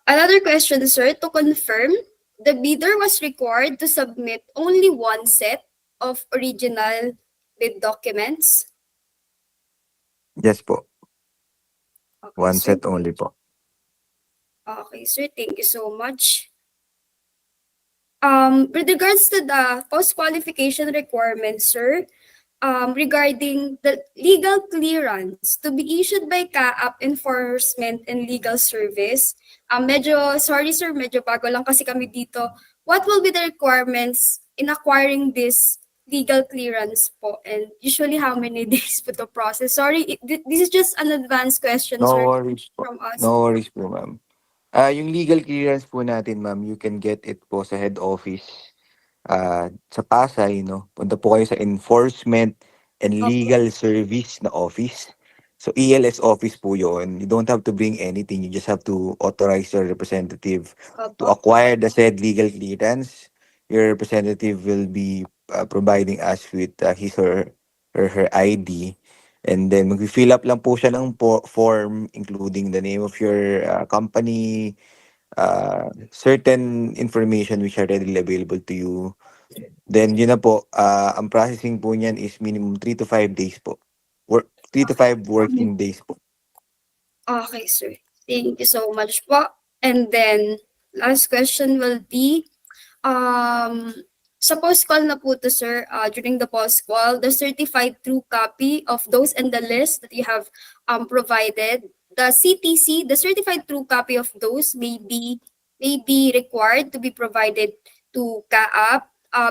Another question, sir, to confirm, the bidder was required to submit only one set of original bid documents? Yes po. Okay, One sir. set only po. Okay, sir. Thank you so much. With regards to the post-qualification requirements, sir, regarding the legal clearance to be issued by CAAP Enforcement and Legal Service. Medyo, sorry sir, medyo bago lang kasi kami dito. What will be the requirements in acquiring this legal clearance po? And usually how many days po to process? Sorry, this is just an advanced question, No sir, worries po. from us. No worries po, ma'am. Yung legal clearance po natin, ma'am, you can get it po sa head office sa Pasay, no? Punta po kayo sa Enforcement and Opo. Legal Service na office. So, ELS office po yun. You don't have to bring anything. You just have to authorize your representative to Opo. acquire the said legal clearance. Your representative will be providing us with his or her ID. And then, mag-fill up lang po siya ng form including the name of your company, certain information which are readily available to you. Then, yun na po, ang processing po niyan is minimum 3 to 5 days po. 3 to 5 working days po. Okay, sir. Thank you so much po. And then, last question will be, sa post-call na po to, sir, during the post-call, the certified true copy of those and the list that you have provided, the CTC, the certified true copy of those may be required to be provided to CAAP.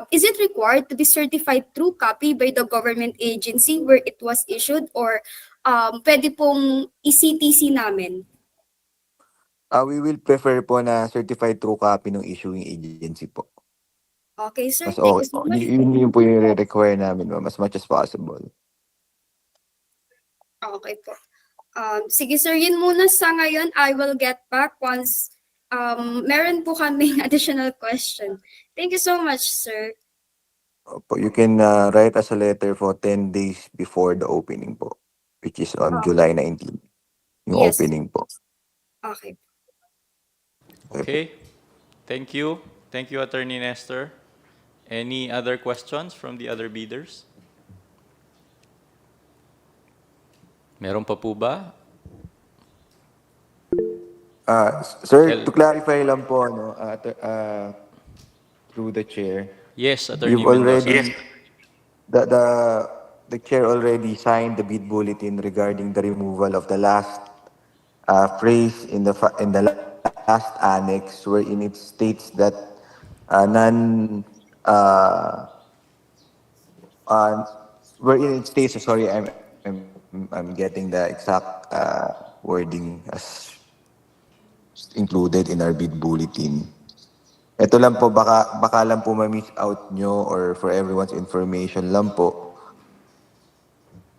Is it required to be certified true copy by the government agency where it was issued, or pwede pong i-CTC namin? We will prefer po na certified true copy ng issuing agency po. Okay, sir. Mas Thank okay. you so much. Yun po yung require namin, ma'am, as much as possible. Okay po. Sige sir, yun muna sa ngayon. I will get back once meron po kaming additional question. Thank you so much, sir. Opo, you can write us a letter for 10 days before the opening po, which is on July 19. Yung Yes. opening po. Okay. Okay. Thank you. Thank you, Attorney Nestor. Any other questions from the other bidders? Meron pa po ba? Sir, to clarify lang po, no, through the chair, Yes, Attorney you've Mendoza. already, the chair already signed the bid bulletin regarding the removal of the last phrase in the last annex, wherein it states that wherein it states, sorry, I'm getting the exact wording as included in our bid bulletin. Ito lang po, baka lang po ma-miss out nyo or for everyone's information lang po.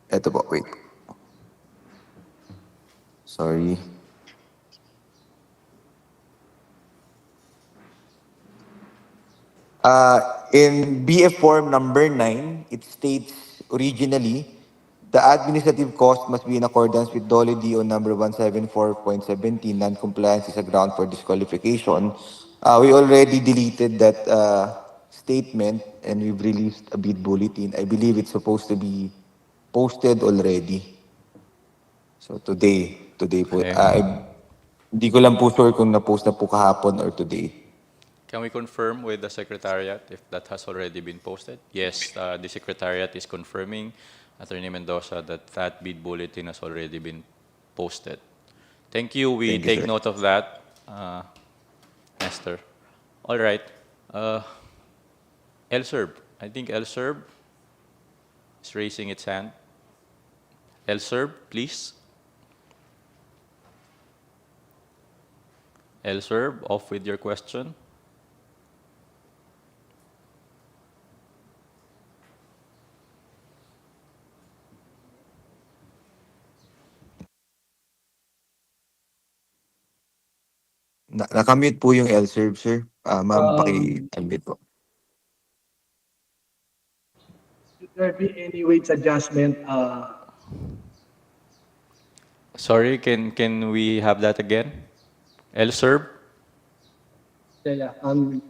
Ito po, wait. Sorry. In BF form number 9, it states originally, the administrative cost must be in accordance with DOLE DO number 174.17, non-compliance is a ground for disqualification. We already deleted that statement and we've released a bid bulletin. I believe it's supposed to be posted already. So today po. Okay. Hindi ko lang po sure kung na-post na po kahapon or today. Can we confirm with the Secretariat if that has already been posted? Yes, the Secretariat is confirming, Attorney Mendoza, that that bid bulletin has already been posted. Thank you. We Thank you, take sir. note of that, Nestor. All right. ELSERB. I think ELSERB is raising its hand. ELSERB, please. ELSERB, off with your question. Nakamute po yung LSERB, sir. Ma'am, paki-unmute po. Should there be any wage adjustment? Sorry, can we have that again? ELSERB? Yeah.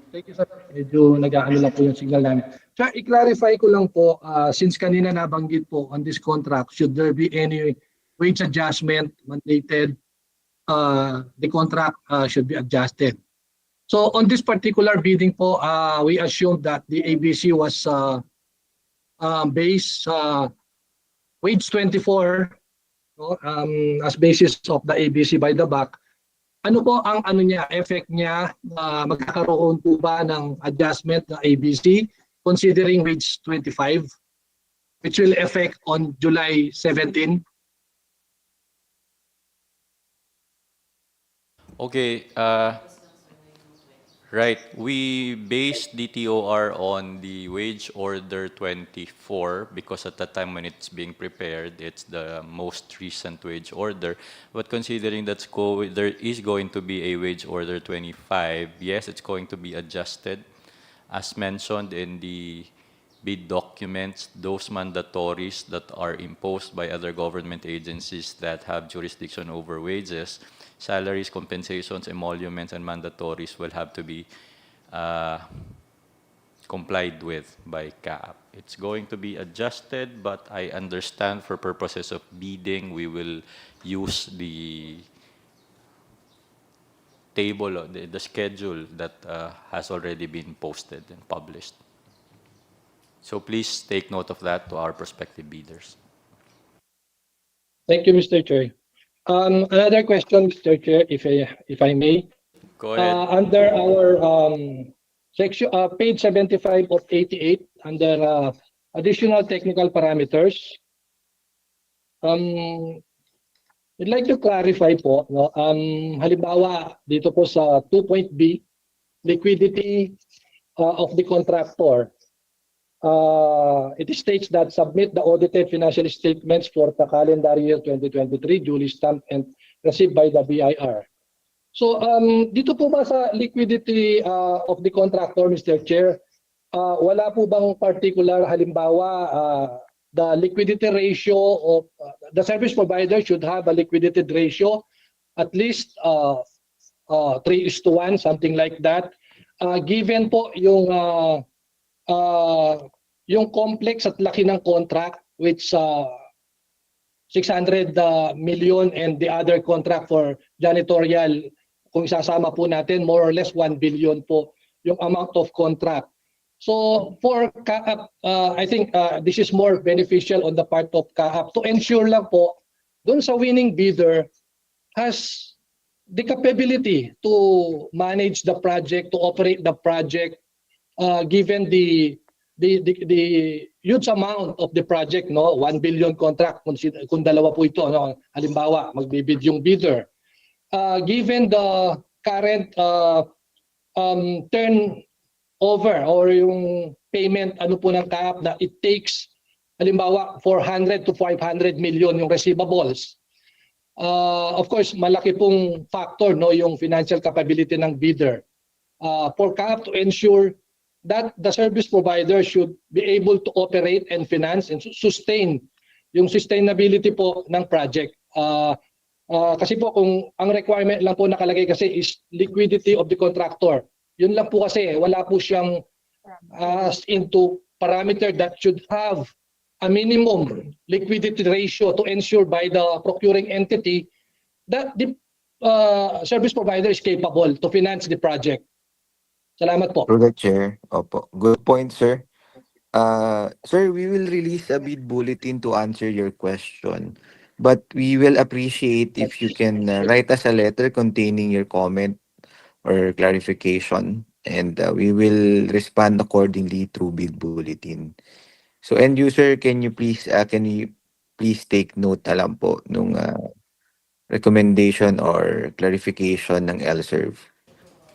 Thank you, sir. Medyo nag-aano lang po yung signal namin. Sir, i-clarify ko lang po, since kanina nabanggit po on this contract, should there be any wage adjustment mandated, the contract should be adjusted. So on this particular bidding po, we assume that the ABC was base wage 24, no, as basis of the ABC by the BAC, ano po ang ano niya, effect niya, magkakaroon po ba ng adjustment ng ABC considering wage 25, which will affect on July 17? Okay, right. We base the TOR on the wage order 24 because at the time when it's being prepared, it's the most recent wage order. But considering there is going to be a wage order 25, yes, it's going to be adjusted. As mentioned in the bid documents, those mandatories that are imposed by other government agencies that have jurisdiction over wages, salaries, compensations, emoluments, and mandatories will have to be complied with by CAAP. It's going to be adjusted, but I understand for purposes of bidding, we will use the table, the schedule that has already been posted and published. So please take note of that to our prospective bidders. Thank you, Mr. Chair. Another question, Mr. Chair, if I may. Go ahead. Under our section, page 75 of 88, under additional technical parameters, I'd like to clarify po, no, halimbawa dito po sa 2.B, liquidity of the contractor. It states that submit the audited financial statements for the calendar year 2023, duly stamped and received by the BIR. So dito po ba sa liquidity of the contractor, Mr. Chair, wala po bang particular, halimbawa, the liquidity ratio of the service provider should have a liquidity ratio at least 3:1, something like that. Given po yung complex at laki ng contract, which 600 million, and the other contract for janitorial, kung isasama po natin, more or less 1 billion po yung amount of contract. So for CAAP, I think this is more beneficial on the part of CAAP to ensure lang po dun sa winning bidder has the capability to manage the project, to operate the project, given the huge amount of the project, no, 1 billion contract kung dalawa po ito, no, halimbawa magbibid yung bidder, given the current turnover or yung payment ano po ng CAAP na it takes halimbawa 400 to 500 million yung receivables. Of course, malaki pong factor, no, yung financial capability ng bidder. For CAAP to ensure that the service provider should be able to operate and finance and sustain yung sustainability po ng project. Kasi po kung ang requirement lang po nakalagay kasi is liquidity of the contractor. Yun lang po kasi, wala po siyang into parameter that should have a minimum liquidity ratio to ensure by the procuring entity that the service provider is capable to finance the project. Salamat po. Through the chair. Opo. Good point, sir. Sir, we will release a bid bulletin to answer your question. But we will appreciate if you can write us a letter containing your comment or clarification, and we will respond accordingly through bid bulletin. So end user, can you please take note na lang po nung recommendation or clarification ng LSERV.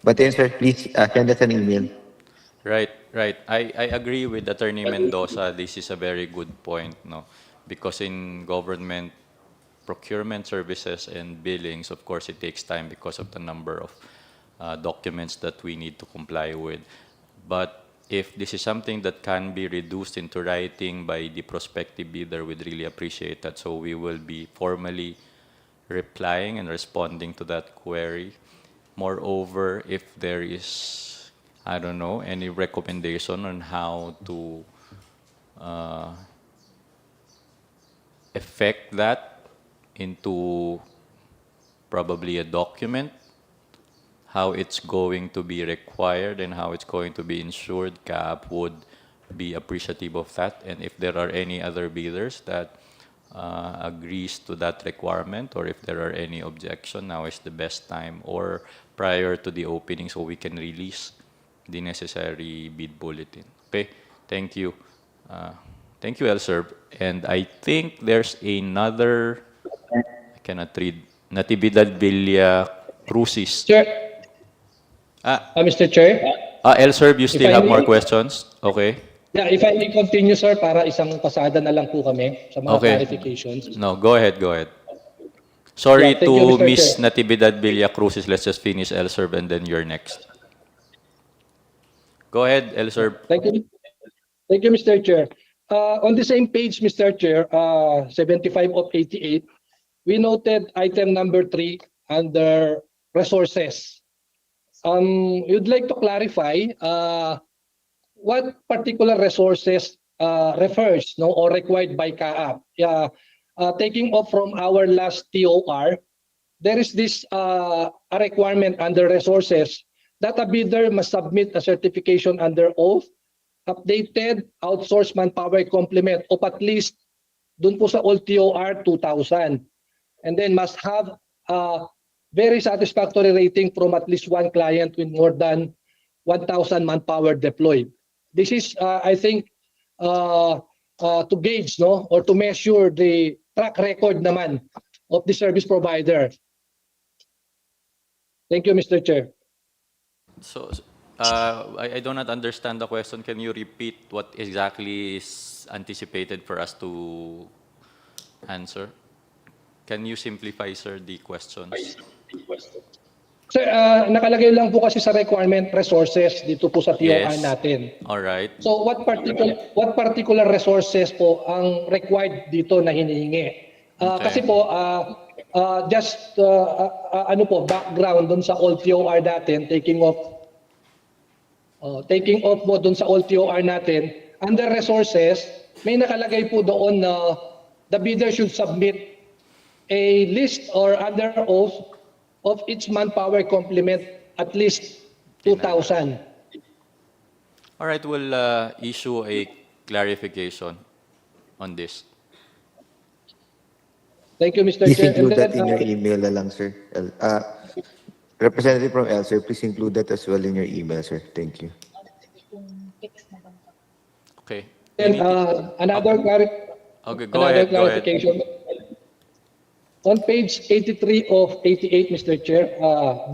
But then sir, please send us an email. Right. I agree with Attorney Mendoza. This is a very good point, no? Because in government procurement services and billings, of course, it takes time because of the number of documents that we need to comply with. But if this is something that can be reduced into writing by the prospective bidder, we'd really appreciate that. So we will be formally replying and responding to that query. Moreover, if there is, I don't know, any recommendation on how to effect that into probably a document, how it's going to be required and how it's going to be ensured, CAAP would be appreciative of that. And if there are any other bidders that agrees to that requirement, or if there are any objection, now is the best time or prior to the opening so we can release the necessary bid bulletin. Okay, thank you. Thank you, Elserb. And I think there's another, I cannot read, Natividad Villa Crucis. Chair, Ah, Mr. Chair, Elserb, you if still I have more may, questions? Okay. yeah, if I may continue, sir, para isang pasada na lang po kami sa mga Okay. clarifications. No, go ahead, go ahead. Yeah, Sorry thank you, to Mr. Miss Chair. Natividad Villa Crucis. Let's just finish Elserb and then you're next. Go ahead, Elserb. Thank you. Thank you, Mr. Chair. On the same page, Mr. Chair, 75 of 88, we noted item number 3 under resources. You'd like to clarify what particular resources refers, no, or required by CAAP. Yeah, taking off from our last TOR, there is this a requirement under resources that a bidder must submit a certification under oath, updated outsourced manpower complement of at least dun po sa old TOR 2000, and then must have a very satisfactory rating from at least one client with more than 1,000 manpower deployed. This is, I think, to gauge, no, or to measure the track record naman of the service provider. Thank you, Mr. Chair. So, I do not understand the question. Can you repeat what exactly is anticipated for us to answer? Can you simplify, sir, the questions? Sir, nakalagay lang po kasi sa requirement resources dito po sa TOR Yes. natin. All right. So what particular resources po ang required dito na hinihingi? Okay. Kasi po just ano po background doon sa old TOR natin, taking off mo doon sa old TOR natin, under resources may nakalagay po doon na the bidder should submit a list or under oath of each manpower complement at least 2,000. All right, we'll issue a clarification on this. Thank you, Mr. Please Chair. include that in your email na lang, sir. Representative from L, sir, please include that as well in your email, sir. Thank you. Okay. And another Okay, go ahead. clarification. On page 83 of 88, Mr. Chair,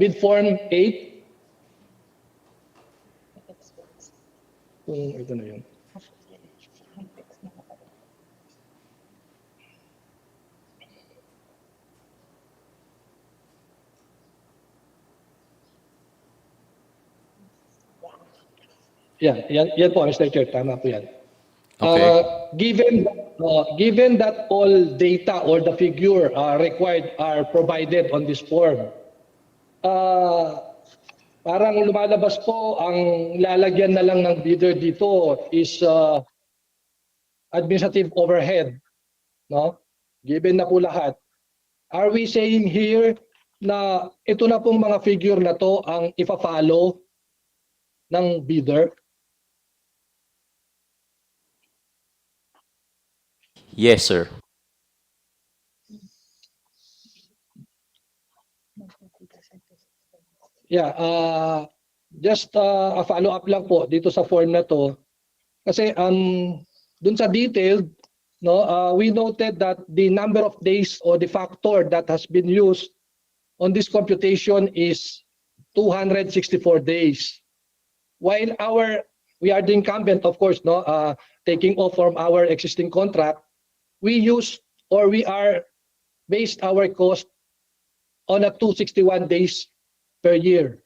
bid form 8. Ito na yun. Yan po, Mr. Chair, tama po yan. Okay. Given that all data or the figure required are provided on this form, parang lumalabas po ang lalagyan na lang ng bidder dito is administrative overhead, no? Given na po lahat. Are we saying here na ito na pong mga figure na to ang ipa-follow ng bidder? Yes, sir. Yeah, just a follow-up lang po dito sa form na to. Kasi dun sa detailed, no, we noted that the number of days or the factor that has been used on this computation is 264 days. While we are the incumbent, of course, no, taking off from our existing contract, we are based our cost on a 261 days per year.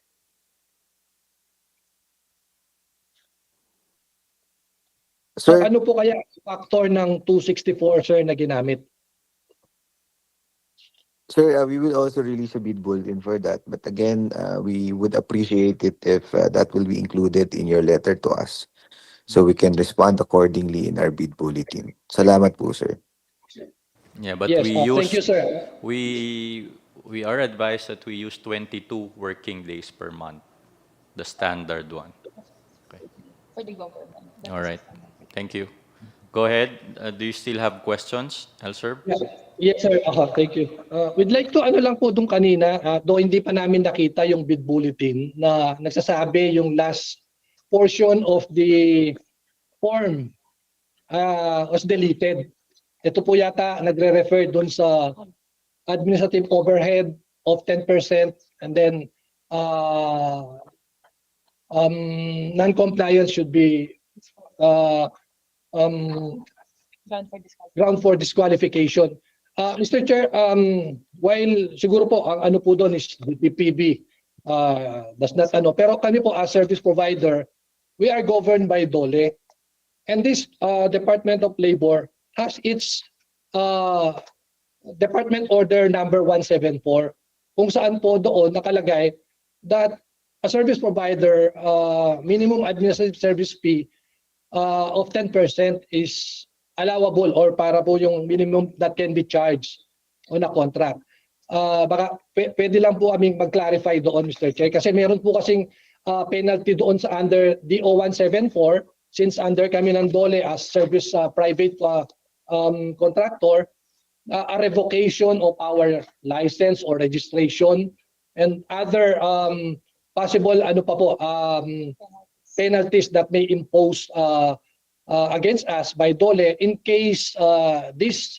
So Sir, ano po kaya factor ng 264, sir, na ginamit? Sir, we will also release a bid bulletin for that. But again, we would appreciate it if that will be included in your letter to us, so we can respond accordingly in our bid bulletin. Salamat po, sir. Yeah, but Yes, we thank you, sir. we are advised that we use 22 working days per month, the standard one. Okay. for the government. That All is right. Thank you. Go ahead. Do you still have questions, Elserb? Yeah. Yes, sir. Thank you. We'd like to ano lang po doon kanina, though hindi pa namin nakita yung bid bulletin na nagsasabi yung last portion of the form was deleted. Ito po yata nagre-refer doon sa administrative overhead of 10% and then non-compliance should be uh, um, ground for disqualification. Mr. Chair, while siguro po ang ano po doon is DPP does not ano, pero kami po as service provider, we are governed by DOLE. And this Department of Labor has its Department Order number 174 kung saan po doon nakalagay that a service provider minimum administrative service fee of 10% is allowable or para po yung minimum that can be charged on a contract. Baka pwede lang po kaming mag-clarify doon, Mr. Chair, kasi meron po kasing penalty doon sa under DO 174 since under kami ng DOLE as service private contractor, a revocation of our license or registration and other possible ano pa po penalties that may impose against us by DOLE in case this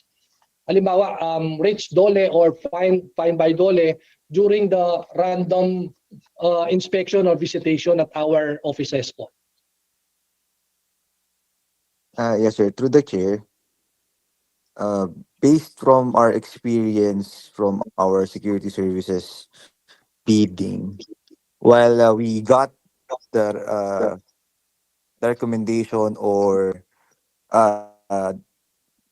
halimbawa reach DOLE or fine by DOLE during the random inspection or visitation at our offices po. Yes, sir. Through the chair, based from our experience from our security services bidding, while we got the recommendation or the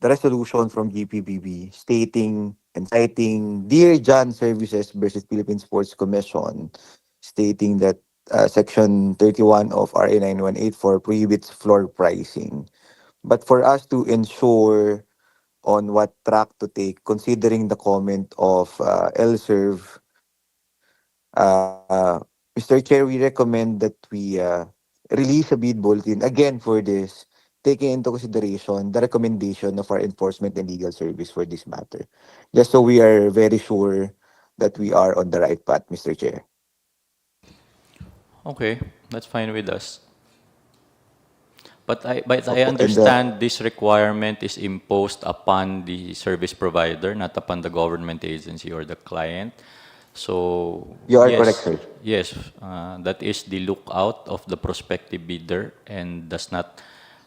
resolution from GPBB stating and citing Dear John Services versus Philippine Sports Commission, stating that Section 31 of RA 9184 prohibits floor pricing. But for us to ensure on what track to take, considering the comment of LSERV, Mr. Chair, we recommend that we release a bid bulletin again for this, taking into consideration the recommendation of our enforcement and legal service for this matter, just so we are very sure that we are on the right path, Mr. Chair. Okay, that's fine with us. But I Opo, and, understand this requirement is imposed upon the service provider, not upon the government agency or the client. So You are yes, correct, sir. yes, that is the lookout of the prospective bidder and does not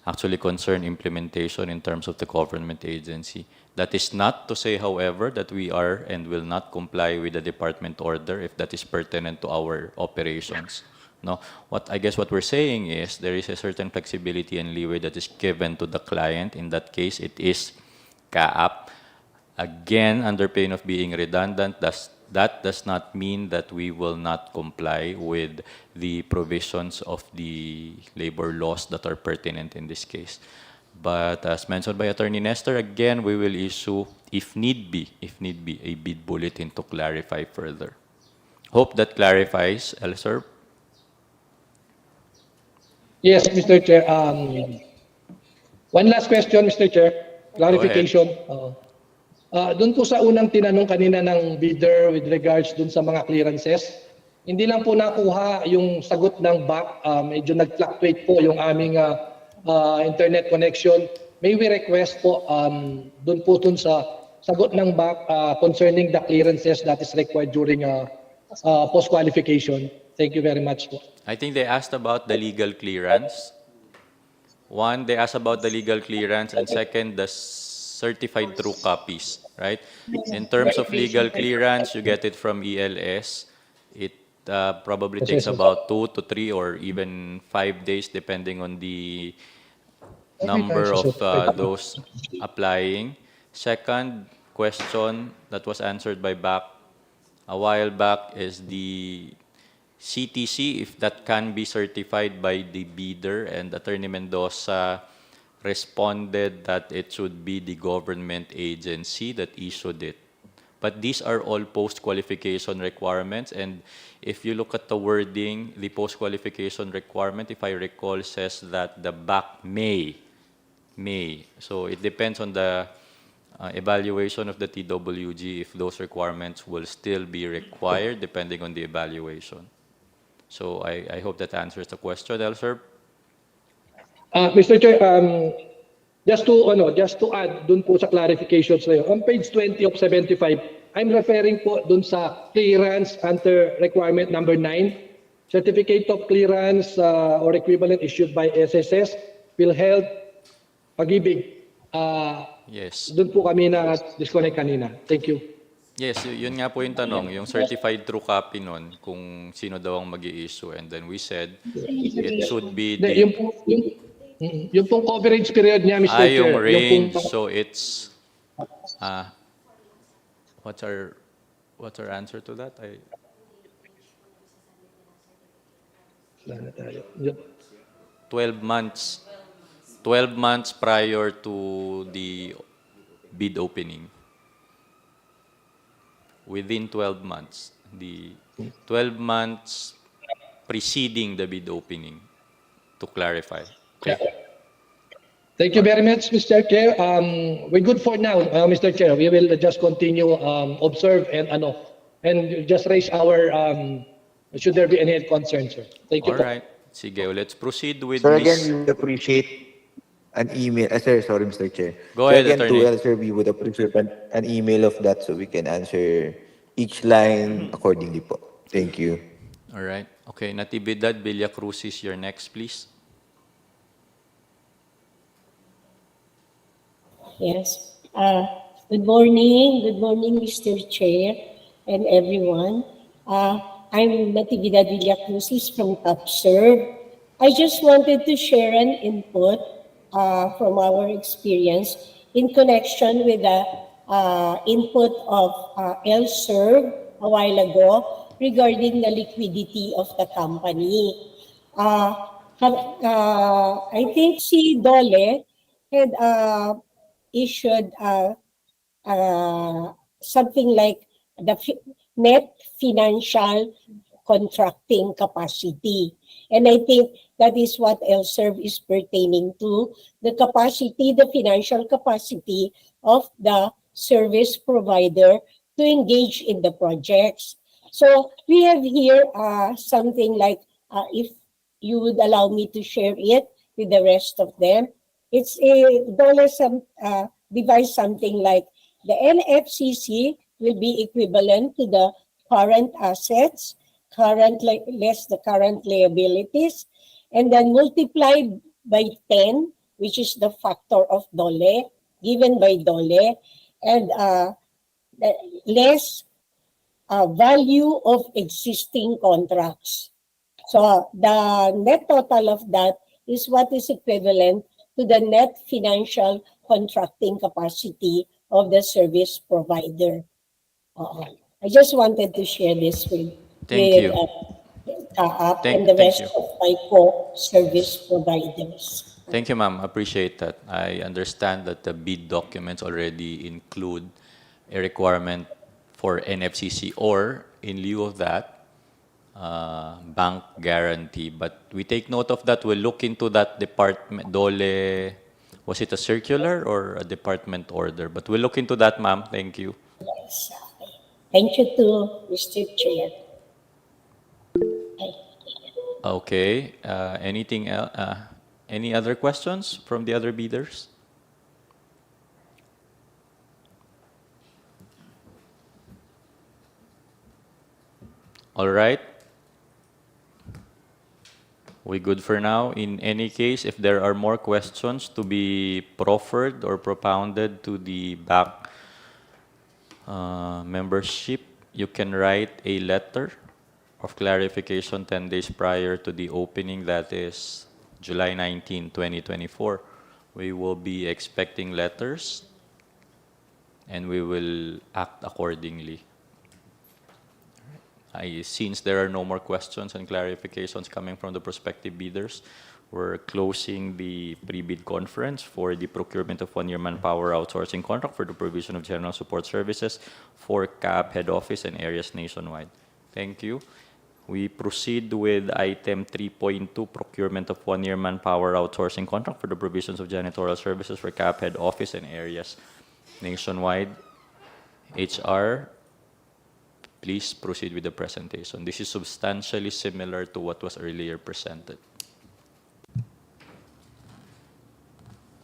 actually concern implementation in terms of the government agency. That is not to say, however, that we are and will not comply with the department order if that is pertinent to our operations. No, what I guess what we're saying is there is a certain flexibility and leeway that is given to the client. In that case, it is CAAP. Again, under pain of being redundant, that does not mean that we will not comply with the provisions of the labor laws that are pertinent in this case. But as mentioned by Attorney Nestor, again, we will issue, if need be, a bid bulletin to clarify further. Hope that clarifies, Elser. Yes, Mr. Chair. One last question, Mr. Chair. Clarification. Doon po sa unang tinanong kanina ng bidder with regards doon sa mga clearances, hindi lang po nakuha yung sagot ng BAC. Medyo nag-fluctuate po yung aming internet connection. May we request po doon po dun sa sagot ng BAC concerning the clearances that is required during post-qualification. Thank you very much po. I think they asked about the legal clearance. One, they asked about the legal clearance, and second, the certified true copies, right? In terms of legal clearance, you get it from ELS. It probably takes about 2 to 3 or even 5 days, depending on the number of those applying. Second question that was answered by BAC a while back is the CTC, if that can be certified by the bidder, and Attorney Mendoza responded that it should be the government agency that issued it. But these are all post-qualification requirements, and if you look at the wording, the post-qualification requirement, if I recall, says that the BAC may. So it depends on the evaluation of the TWG if those requirements will still be required depending on the evaluation. So I hope that answers the question, Elser. Mr. Chair, just to add dun po sa clarifications na yun. On page 20 of 75, I'm referring po dun sa clearance under requirement number 9, certificate of clearance or equivalent issued by SSS, PhilHealth, Pag-ibig. Yes. Dun po kami na disconnect kanina. Thank you. Yes, yun nga po yung tanong, yung certified true copy nun, kung sino daw ang mag-i-issue. And then we said, it should be Hindi, the... yung pong coverage period niya, Mr. Chair. yung range, pong- so it's... what's our answer to that? Wala na tayo. 12 months prior to the bid opening. Within 12 months. The 12 months preceding the bid opening, to clarify. Okay. Thank you very much, Mr. Chair. We're good for now, Mr. Chair. We will just continue observe and just raise our should there be any concerns, sir. Thank you. All right. Sige, let's proceed with Sir, again, Miss... we would appreciate an email. Sir, sorry, Mr. Chair. Go So ahead, again, Attorney. sir, we would appreciate an email of that so we can answer each line accordingly po. Thank you. All right. Okay, Natividad Villacruz is your next, please. Yes. Good morning, Mr. Chair and everyone. I'm Natividad Villacruz from CAAP. I just wanted to share an input from our experience in connection with the input of LSERV a while ago regarding the liquidity of the company. I think si Dole had issued something like the net financial contracting capacity. And I think that is what LSERV is pertaining to, the capacity, the financial capacity of the service provider to engage in the projects. So we have here something like, if you would allow me to share it with the rest of them, it's a device something like the NFCC will be equivalent to the current assets, less the current liabilities, and then multiplied by 10, which is the factor of DOLE, given by DOLE, and less value of existing contracts. So the net total of that is what is equivalent to the net financial contracting capacity of the service provider. I just wanted to share this with CAAP and the rest of my co-service providers. Thank you, ma'am. Appreciate that. I understand that the bid documents already include a requirement for NFCC or, in lieu of that, bank guarantee. But we take note of that. We'll look into that department. DOLE, was it a circular or a department order? But we'll look into that, ma'am. Thank you. Yes. Thank you too, Mr. Chair. Okay. Anything else? Any other questions from the other bidders? All right. We good for now. In any case, if there are more questions to be proffered or propounded to the BAC membership, you can write a letter of clarification 10 days prior to the opening, that is July 19, 2024. We will be expecting letters and we will act accordingly. Since there are no more questions and clarifications coming from the prospective bidders, We're closing the pre-bid conference for the procurement of one-year manpower outsourcing contract for the provision of general support services for CAAP head office and areas nationwide. Thank you. We proceed with item 3.2, procurement of one-year manpower outsourcing contract for the provisions of janitorial services for CAAP head office and areas nationwide. HR, please proceed with the presentation. This is substantially similar to what was earlier presented.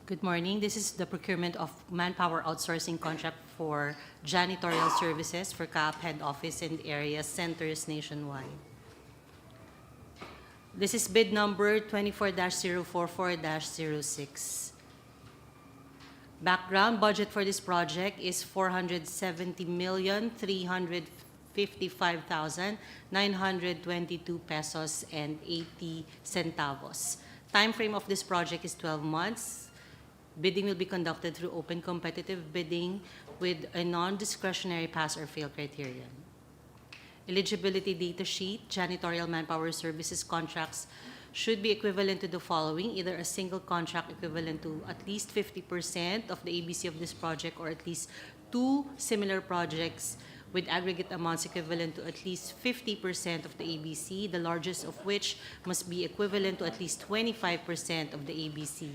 Good morning. This is the procurement of manpower outsourcing contract for janitorial services for CAAP head office and area centers nationwide. This is bid number 24-044-06. Background budget for this project is 470,355,922 pesos and 80 centavos. Time frame of this project is 12 months. Bidding will be conducted through open competitive bidding with a non-discretionary pass or fail criterion. Eligibility data sheet, janitorial manpower services contracts should be equivalent to the following: either a single contract equivalent to at least 50% of the ABC of this project, or at least 2 similar projects with aggregate amounts equivalent to at least 50% of the ABC, the largest of which must be equivalent to at least 25% of the ABC,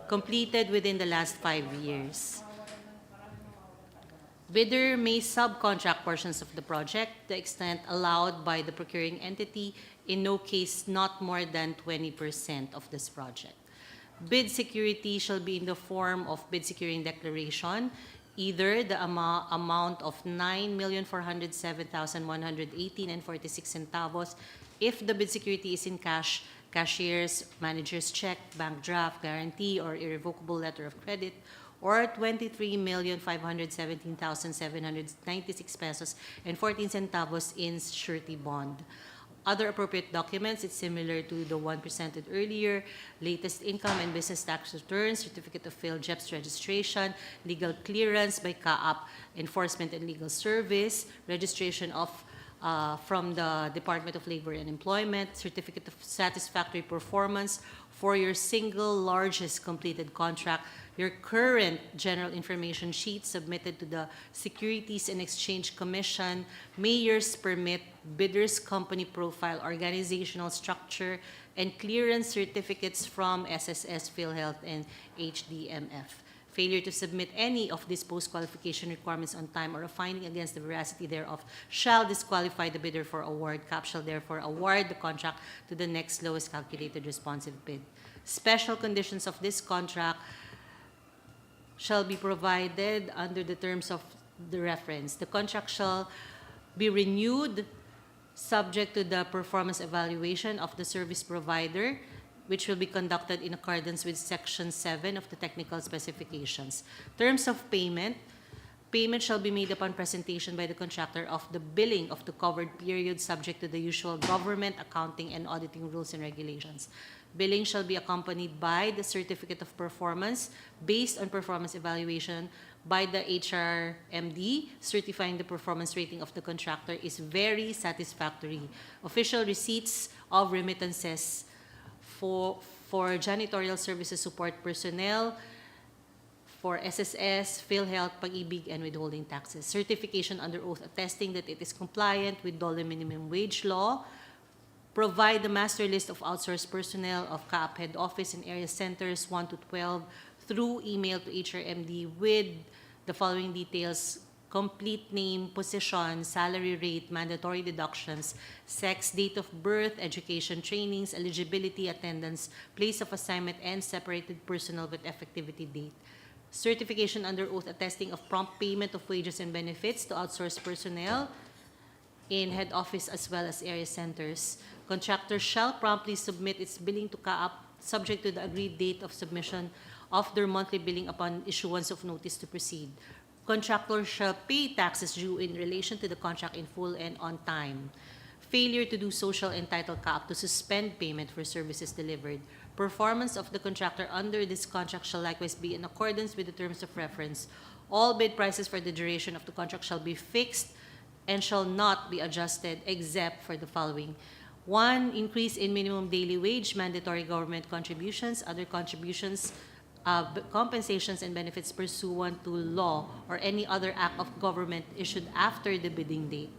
completed within the last 5 years. Bidder may subcontract portions of the project to the extent allowed by the procuring entity, in no case not more than 20% of this project. Bid security shall be in the form of bid securing declaration, either the amount of 9,407,118 and 46 centavos if the bid security is in cash, cashier's, manager's check, bank draft, guarantee, or irrevocable letter of credit, or 23,517,796 pesos and 14 centavos in surety bond. Other appropriate documents, it's similar to the one presented earlier: latest income and business tax returns, certificate of failed JEPS registration, legal clearance by CAAP Enforcement and Legal Service, registration of from the Department of Labor and Employment, certificate of satisfactory performance for your single largest completed contract, your current general information sheet submitted to the Securities and Exchange Commission, mayor's permit, bidder's company profile, organizational structure, and clearance certificates from SSS, PhilHealth, and HDMF. Failure to submit any of these post-qualification requirements on time, or a finding against the veracity thereof, shall disqualify the bidder for award. CAAP shall therefore award the contract to the next lowest calculated responsive bid. Special conditions of this contract shall be provided under the terms of the reference. The contract shall be renewed subject to the performance evaluation of the service provider, which will be conducted in accordance with Section 7 of the Technical Specifications. Terms of payment. Payment shall be made upon presentation by the contractor of the billing of the covered period, subject to the usual government, accounting, and auditing rules and regulations. Billing shall be accompanied by the certificate of performance based on performance evaluation by the HRMD, certifying the performance rating of the contractor is very satisfactory. Official receipts of remittances for janitorial services support personnel, for SSS, PhilHealth, Pag-ibig, and withholding taxes. Certification under oath attesting that it is compliant with DOLE minimum wage law. Provide the master list of outsourced personnel of CAAP head office and area centers 1 to 12 through email to HRMD with the following details: complete name, position, salary rate, mandatory deductions, sex, date of birth, education, trainings, eligibility, attendance, place of assignment, and separated personnel with effectivity date. Certification under oath attesting of prompt payment of wages and benefits to outsourced personnel in head office as well as area centers. Contractor shall promptly submit its billing to CAAP subject to the agreed date of submission of their monthly billing upon issuance of notice to proceed. Contractor shall pay taxes due in relation to the contract in full and on time. Failure to do so shall entitle CAAP to suspend payment for services delivered. Performance of the contractor under this contract shall likewise be in accordance with the terms of reference. All bid prices for the duration of the contract shall be fixed and shall not be adjusted except for the following: 1, increase in minimum daily wage, mandatory government contributions, other contributions, compensations and benefits pursuant to law or any other act of government issued after the bidding date.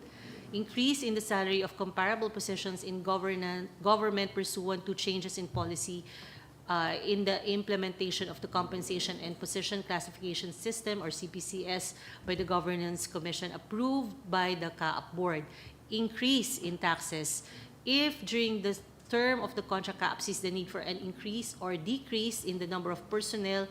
Increase in the salary of comparable positions in government pursuant to changes in policy in the implementation of the Compensation and Position Classification System, or CPCS, by the Governance Commission approved by the CAAP Board. Increase in taxes if during the term of the contract CAAP sees the need for an increase or decrease in the number of personnel,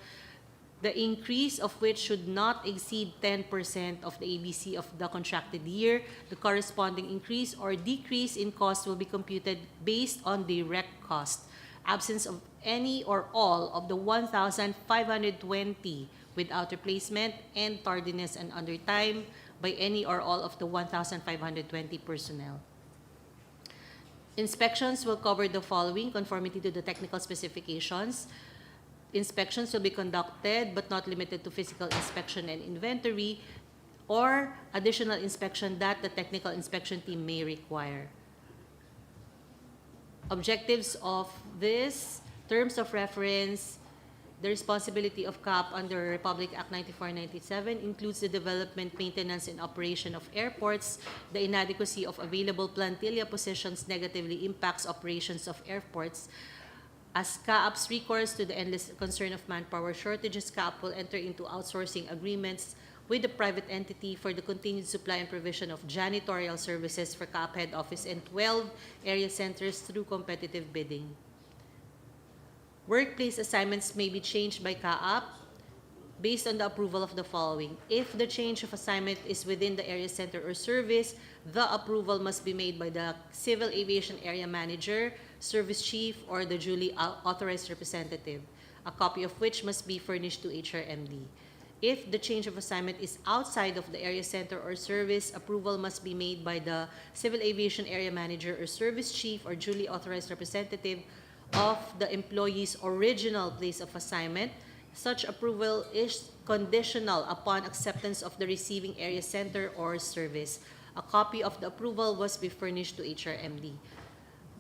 the increase of which should not exceed 10% of the ABC of the contracted year. The corresponding increase or decrease in cost will be computed based on direct cost. Absence of any or all of the 1,520 without replacement and tardiness and undertime by any or all of the 1,520 personnel. Inspections will cover the following: conformity to the technical specifications. Inspections will be conducted but not limited to physical inspection and inventory or additional inspection that the technical inspection team may require. Objectives of this: terms of reference. The responsibility of CAAP under Republic Act 9497 includes the development, maintenance, and operation of airports. The inadequacy of available plantilla positions negatively impacts operations of airports. As CAAP's recourse to the endless concern of manpower shortages, CAAP will enter into outsourcing agreements with the private entity for the continued supply and provision of janitorial services for CAAP head office and 12 area centers through competitive bidding. Workplace assignments may be changed by CAAP based on the approval of the following. If the change of assignment is within the area center or service, the approval must be made by the Civil Aviation Area Manager, Service Chief, or the duly authorized representative, a copy of which must be furnished to HRMD. If the change of assignment is outside of the area center or service, approval must be made by the Civil Aviation Area Manager or Service Chief or duly authorized representative of the employee's original place of assignment. Such approval is conditional upon acceptance of the receiving area center or service. A copy of the approval must be furnished to HRMD.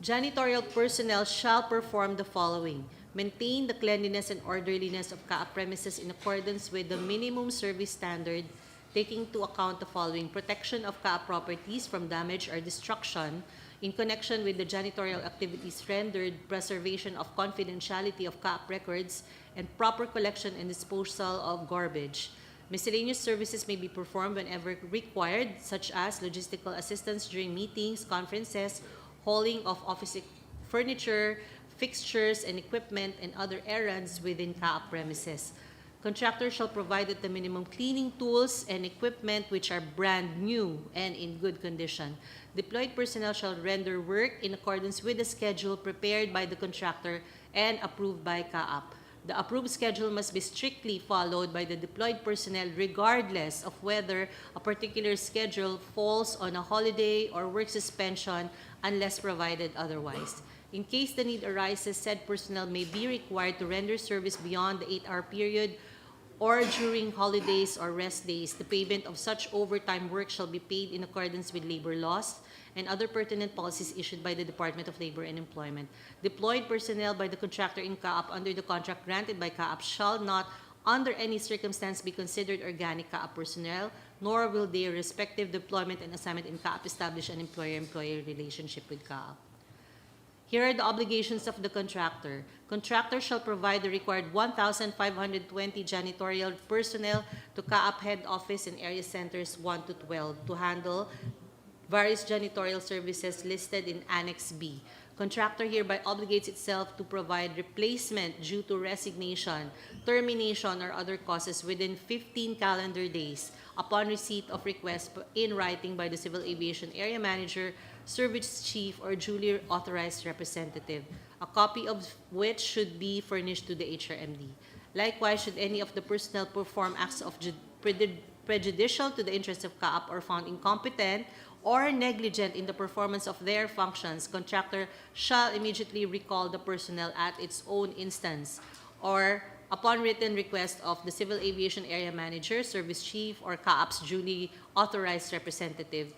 Janitorial personnel shall perform the following: maintain the cleanliness and orderliness of CAAP premises in accordance with the minimum service standard, taking into account the following: protection of CAAP properties from damage or destruction in connection with the janitorial activities rendered, preservation of confidentiality of CAAP records, and proper collection and disposal of garbage. Miscellaneous services may be performed whenever required, such as logistical assistance during meetings, conferences, hauling of office furniture, fixtures and equipment, and other errands within CAAP premises. Contractor shall provide at the minimum cleaning tools and equipment which are brand new and in good condition. Deployed personnel shall render work in accordance with the schedule prepared by the contractor and approved by CAAP. The approved schedule must be strictly followed by the deployed personnel regardless of whether a particular schedule falls on a holiday or work suspension unless provided otherwise. In case the need arises, said personnel may be required to render service beyond the 8-hour period or during holidays or rest days. The payment of such overtime work shall be paid in accordance with labor laws and other pertinent policies issued by the Department of Labor and Employment. Deployed personnel by the contractor in CAAP under the contract granted by CAAP shall not under any circumstance be considered organic CAAP personnel, nor will their respective deployment and assignment in CAAP establish an employer-employee relationship with CAAP. Here are the obligations of the contractor. Contractor shall provide the required 1,520 janitorial personnel to CAAP head office and area centers 1 to 12 to handle various janitorial services listed in Annex B. Contractor hereby obligates itself to provide replacement due to resignation, termination, or other causes within 15 calendar days upon receipt of request in writing by the Civil Aviation Area Manager, Service Chief, or duly authorized representative, a copy of which should be furnished to the HRMD. Likewise, should any of the personnel perform acts of prejudicial to the interests of CAAP or found incompetent or negligent in the performance of their functions, contractor shall immediately recall the personnel at its own instance or upon written request of the Civil Aviation Area Manager, Service Chief, or CAAP's duly authorized representative.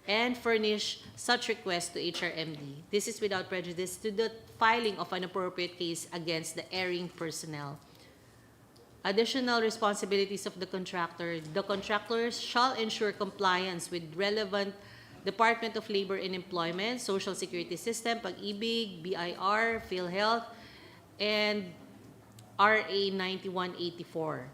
and furnish such request to HRMD. This is without prejudice to the filing of an appropriate case against the erring personnel. Additional responsibilities of the contractor. The contractor shall ensure compliance with relevant Department of Labor and Employment, Social Security System, Pag-ibig, BIR, PhilHealth, and RA 9184.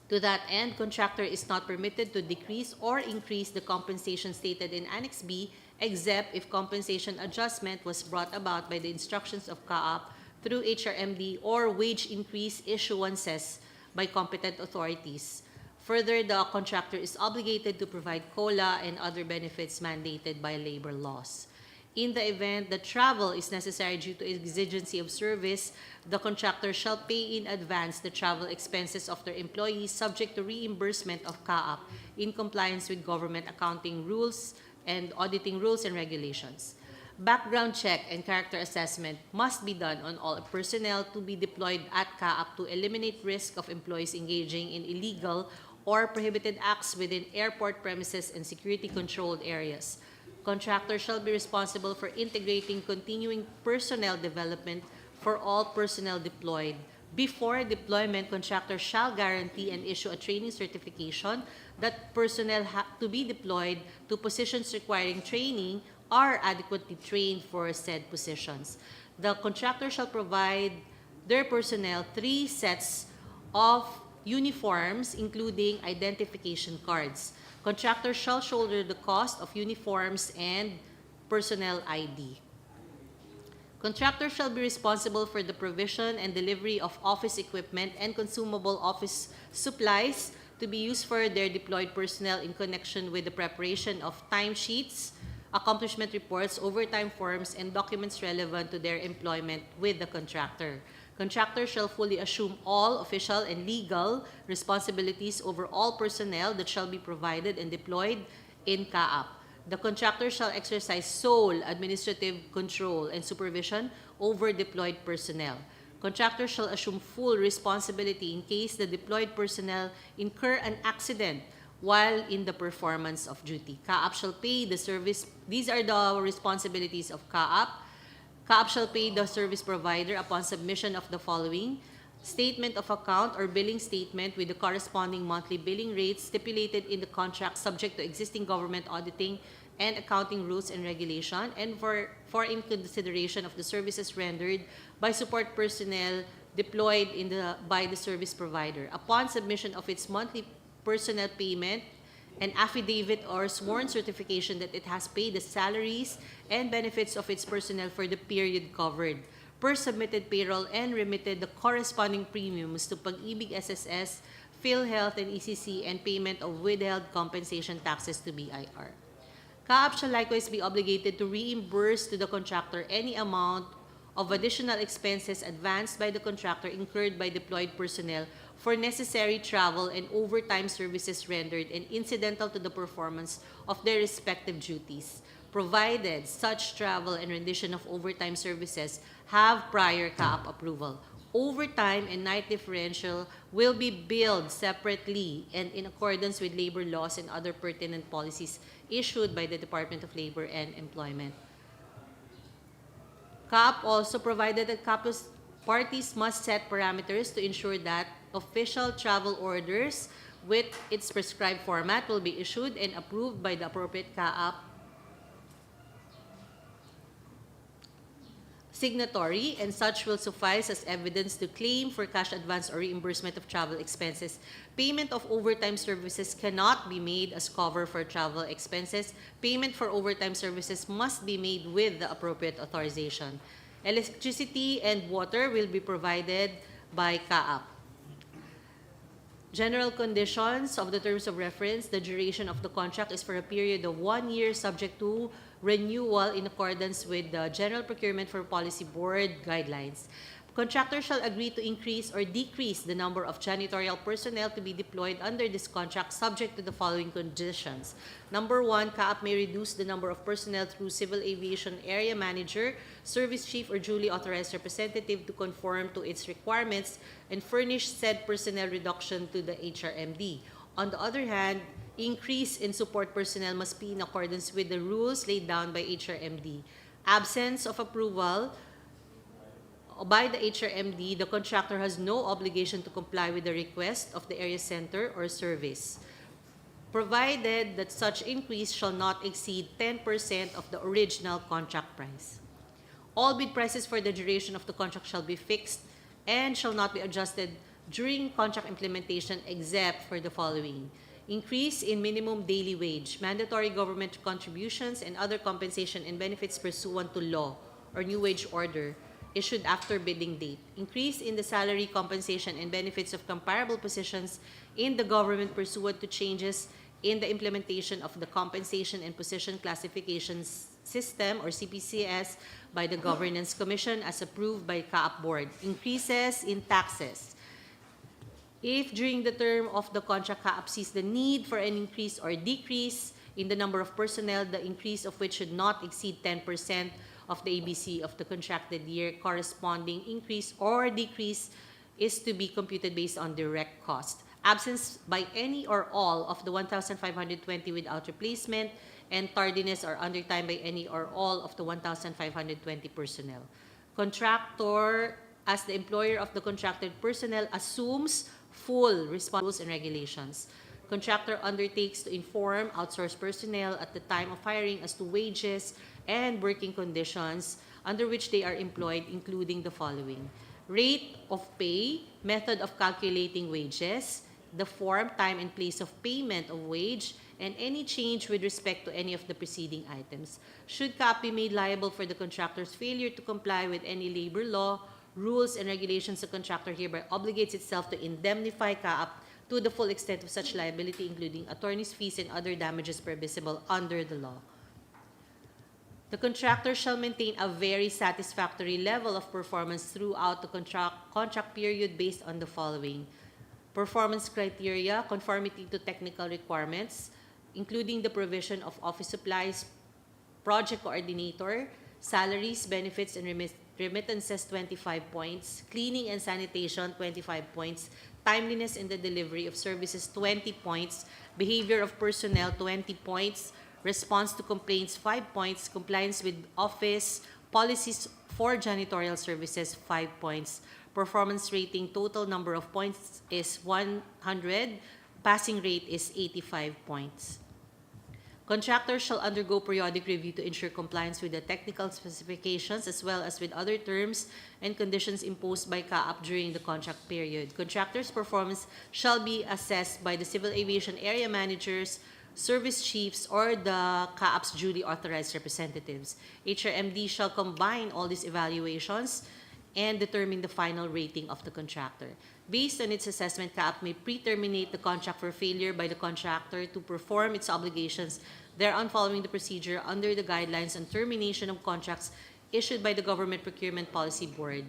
To that end, contractor is not permitted to decrease or increase the compensation stated in Annex B, except if compensation adjustment was brought about by the instructions of CAAP through HRMD or wage increase issuances by competent authorities. Further, the contractor is obligated to provide COLA and other benefits mandated by labor laws. In the event that travel is necessary due to exigency of service, the contractor shall pay in advance the travel expenses of their employees subject to reimbursement of CAAP in compliance with government accounting rules and auditing rules and regulations. Background check and character assessment must be done on all personnel to be deployed at CAAP to eliminate risk of employees engaging in illegal or prohibited acts within airport premises and security-controlled areas. Contractor shall be responsible for integrating continuing personnel development for all personnel deployed. Before deployment, contractor shall guarantee and issue a training certification that personnel to be deployed to positions requiring training are adequately trained for said positions. The contractor shall provide their personnel 3 sets of uniforms, including identification cards. Contractor shall shoulder the cost of uniforms and personnel ID. Contractor shall be responsible for the provision and delivery of office equipment and consumable office supplies to be used for their deployed personnel in connection with the preparation of timesheets, accomplishment reports, overtime forms, and documents relevant to their employment with the contractor. Contractor shall fully assume all official and legal responsibilities over all personnel that shall be provided and deployed in CAAP. The contractor shall exercise sole administrative control and supervision over deployed personnel. Contractor shall assume full responsibility in case the deployed personnel incur an accident while in the performance of duty. CAAP shall pay the service. These are the responsibilities of CAAP. CAAP shall pay the service provider upon submission of the following: statement of account or billing statement with the corresponding monthly billing rates stipulated in the contract subject to existing government auditing and accounting rules and regulation, and for in consideration of the services rendered by support personnel deployed by the service provider. Upon submission of its monthly personnel payment, an affidavit or sworn certification that it has paid the salaries and benefits of its personnel for the period covered, per submitted payroll, and remitted the corresponding premiums to Pag-ibig SSS, PhilHealth, and ECC, and payment of withheld compensation taxes to BIR. CAAP shall likewise be obligated to reimburse to the contractor any amount of additional expenses advanced by the contractor incurred by deployed personnel for necessary travel and overtime services rendered and incidental to the performance of their respective duties, provided such travel and rendition of overtime services have prior CAAP approval. Overtime and night differential will be billed separately and in accordance with labor laws and other pertinent policies issued by the Department of Labor and Employment. CAAP also provided that CAAP parties must set parameters to ensure that official travel orders with its prescribed format will be issued and approved by the appropriate CAAP signatory, and such will suffice as evidence to claim for cash advance or reimbursement of travel expenses. Payment of overtime services cannot be made as cover for travel expenses. Payment for overtime services must be made with the appropriate authorization. Electricity and water will be provided by CAAP. General conditions of the terms of reference: the duration of the contract is for a period of 1 year subject to renewal in accordance with the General Procurement for Policy Board guidelines. Contractor shall agree to increase or decrease the number of janitorial personnel to be deployed under this contract subject to the following conditions. Number 1, CAAP may reduce the number of personnel through Civil Aviation Area Manager, Service Chief, or duly authorized representative to conform to its requirements and furnish said personnel reduction to the HRMD. On the other hand, increase in support personnel must be in accordance with the rules laid down by HRMD. Absence of approval by the HRMD, the contractor has no obligation to comply with the request of the area center or service, provided that such increase shall not exceed 10% of the original contract price. All bid prices for the duration of the contract shall be fixed and shall not be adjusted during contract implementation except for the following: increase in minimum daily wage, mandatory government contributions, and other compensation and benefits pursuant to law or new wage order issued after bidding date, increase in the salary, compensation, and benefits of comparable positions in the government pursuant to changes in the implementation of the Compensation and Position Classification System or CPCS by the Governance Commission as approved by CAAP Board, increases in taxes. If during the term of the contract CAAP sees the need for an increase or decrease in the number of personnel, the increase of which should not exceed 10% of the ABC of the contracted year, corresponding increase or decrease is to be computed based on direct cost. Absence by any or all of the 1,520 without replacement, and tardiness or undertime by any or all of the 1,520 personnel. Contractor, as the employer of the contracted personnel, assumes full responsibilities and regulations. Contractor undertakes to inform outsourced personnel at the time of hiring as to wages and working conditions under which they are employed, including the following: rate of pay, method of calculating wages, the form, time, and place of payment of wage, and any change with respect to any of the preceding items. Should CAAP be made liable for the contractor's failure to comply with any labor law, rules, and regulations, the contractor hereby obligates itself to indemnify CAAP to the full extent of such liability, including attorney's fees and other damages permissible under the law. The contractor shall maintain a very satisfactory level of performance throughout the contract period based on the following: performance criteria, conformity to technical requirements, including the provision of office supplies, project coordinator, salaries, benefits, and remittances 25 points, cleaning and sanitation 25 points, timeliness in the delivery of services 20 points, behavior of personnel 20 points, response to complaints 5 points, compliance with office policies for janitorial services 5 points, performance rating total number of points is 100, passing rate is 85 points. Contractors shall undergo periodic review to ensure compliance with the technical specifications as well as with other terms and conditions imposed by CAAP during the contract period. Contractors' performance shall be assessed by the Civil Aviation Area Managers, Service Chiefs, or the CAAP's duly authorized representatives. HRMD shall combine all these evaluations and determine the final rating of the contractor. Based on its assessment, CAAP may pre-terminate the contract for failure by the contractor to perform its obligations thereon following the procedure under the guidelines on termination of contracts issued by the Government Procurement Policy Board.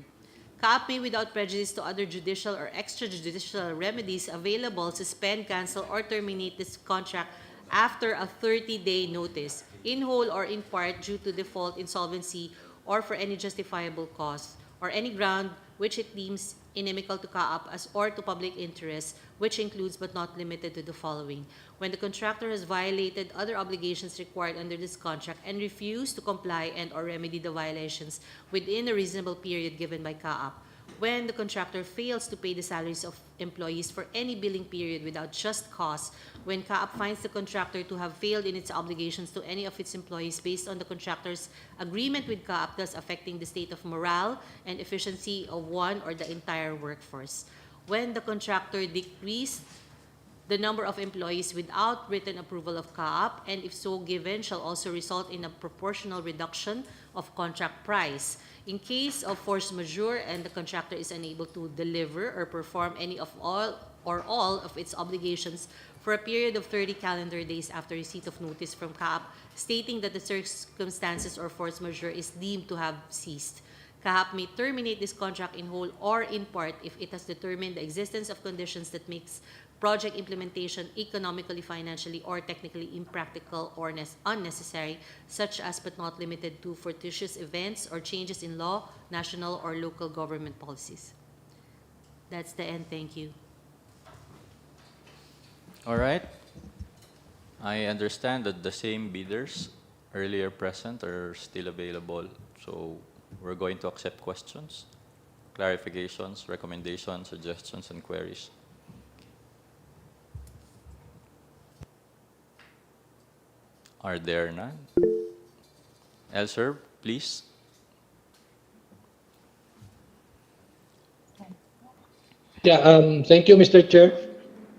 CAAP may, without prejudice to other judicial or extrajudicial remedies available, suspend, cancel, or terminate this contract after a 30-day notice, in whole or in part due to default, insolvency, or for any justifiable cause, or any ground which it deems inimical to CAAP as or to public interest, which includes but not limited to the following: when the contractor has violated other obligations required under this contract and refused to comply and or remedy the violations within a reasonable period given by CAAP, when the contractor fails to pay the salaries of employees for any billing period without just cause, when CAAP finds the contractor to have failed in its obligations to any of its employees based on the contractor's agreement with CAAP, thus affecting the state of morale and efficiency of one or the entire workforce, when the contractor decreased the number of employees without written approval of CAAP, and if so given, shall also result in a proportional reduction of contract price. In case of force majeure and the contractor is unable to deliver or perform any of all or all of its obligations for a period of 30 calendar days after receipt of notice from CAAP stating that the circumstances or force majeure is deemed to have ceased, CAAP may terminate this contract in whole or in part if it has determined the existence of conditions that makes project implementation economically, financially, or technically impractical or unnecessary, such as but not limited to fortuitous events or changes in law, national, or local government policies. That's the end. Thank you. All right. I understand that the same bidders earlier present are still available, so we're going to accept questions, clarifications, recommendations, suggestions, and queries. Are there none? Elsir, please. Yeah, thank you, Mr. Chair.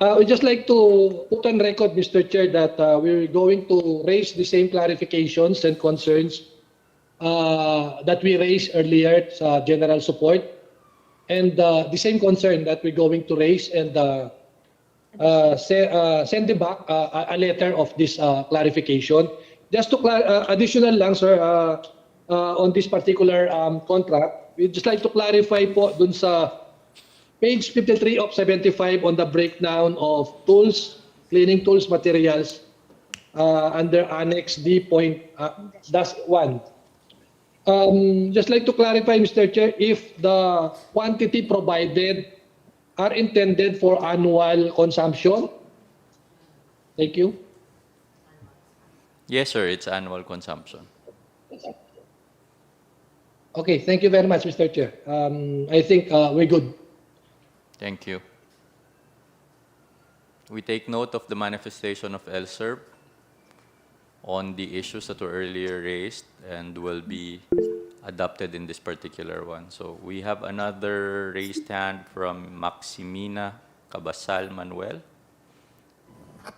I would just like to put on record, Mr. Chair, that we're going to raise the same clarifications and concerns that we raised earlier sa general support, and the same concern that we're going to raise and send them back a letter of this clarification. Just to additional lang, sir, on this particular contract, we'd just like to clarify po dun sa page 53 of 75 on the breakdown of tools, cleaning tools, materials, under Annex D point dash 1. Just like to clarify, Mr. Chair, if the quantity provided are intended for annual consumption. Thank you. Yes, sir, it's annual consumption. Okay, thank you very much, Mr. Chair. I think we're good. Thank you. We take note of the manifestation of LSERB on the issues that were earlier raised and will be adopted in this particular one. So we have another raised hand from Maximina Cabasal Manuel.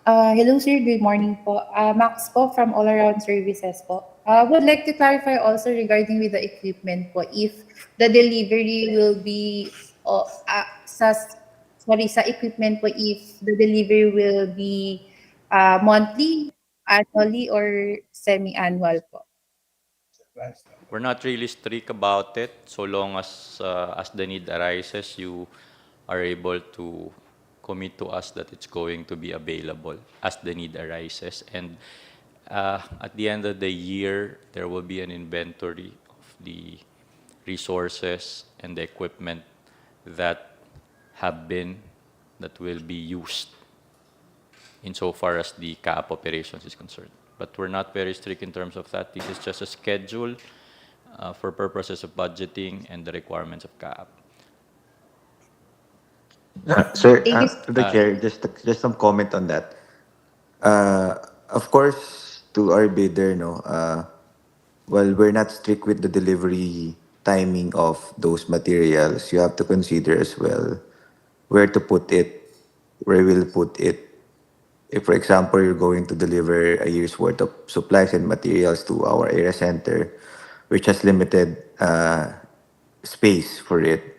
Hello sir, good morning po. Max po from All Around Services po. Would like to clarify also regarding with the equipment po, if the delivery will be sa equipment po, if the delivery will be monthly, annually, or semi-annual po. We're not really strict about it, so long as the need arises, you are able to commit to us that it's going to be available as the need arises. And at the end of the year, there will be an inventory of the resources and the equipment that will be used insofar as the CAAP operations is concerned. But we're not very strict in terms of that. This is just a schedule for purposes of budgeting and the requirements of CAAP. Sir, to the chair, just some comment on that. Of course, to our bidder, no, well, we're not strict with the delivery timing of those materials. You have to consider as well where to put it, where we'll put it. If, for example, you're going to deliver a year's worth of supplies and materials to our area center, which has limited space for it,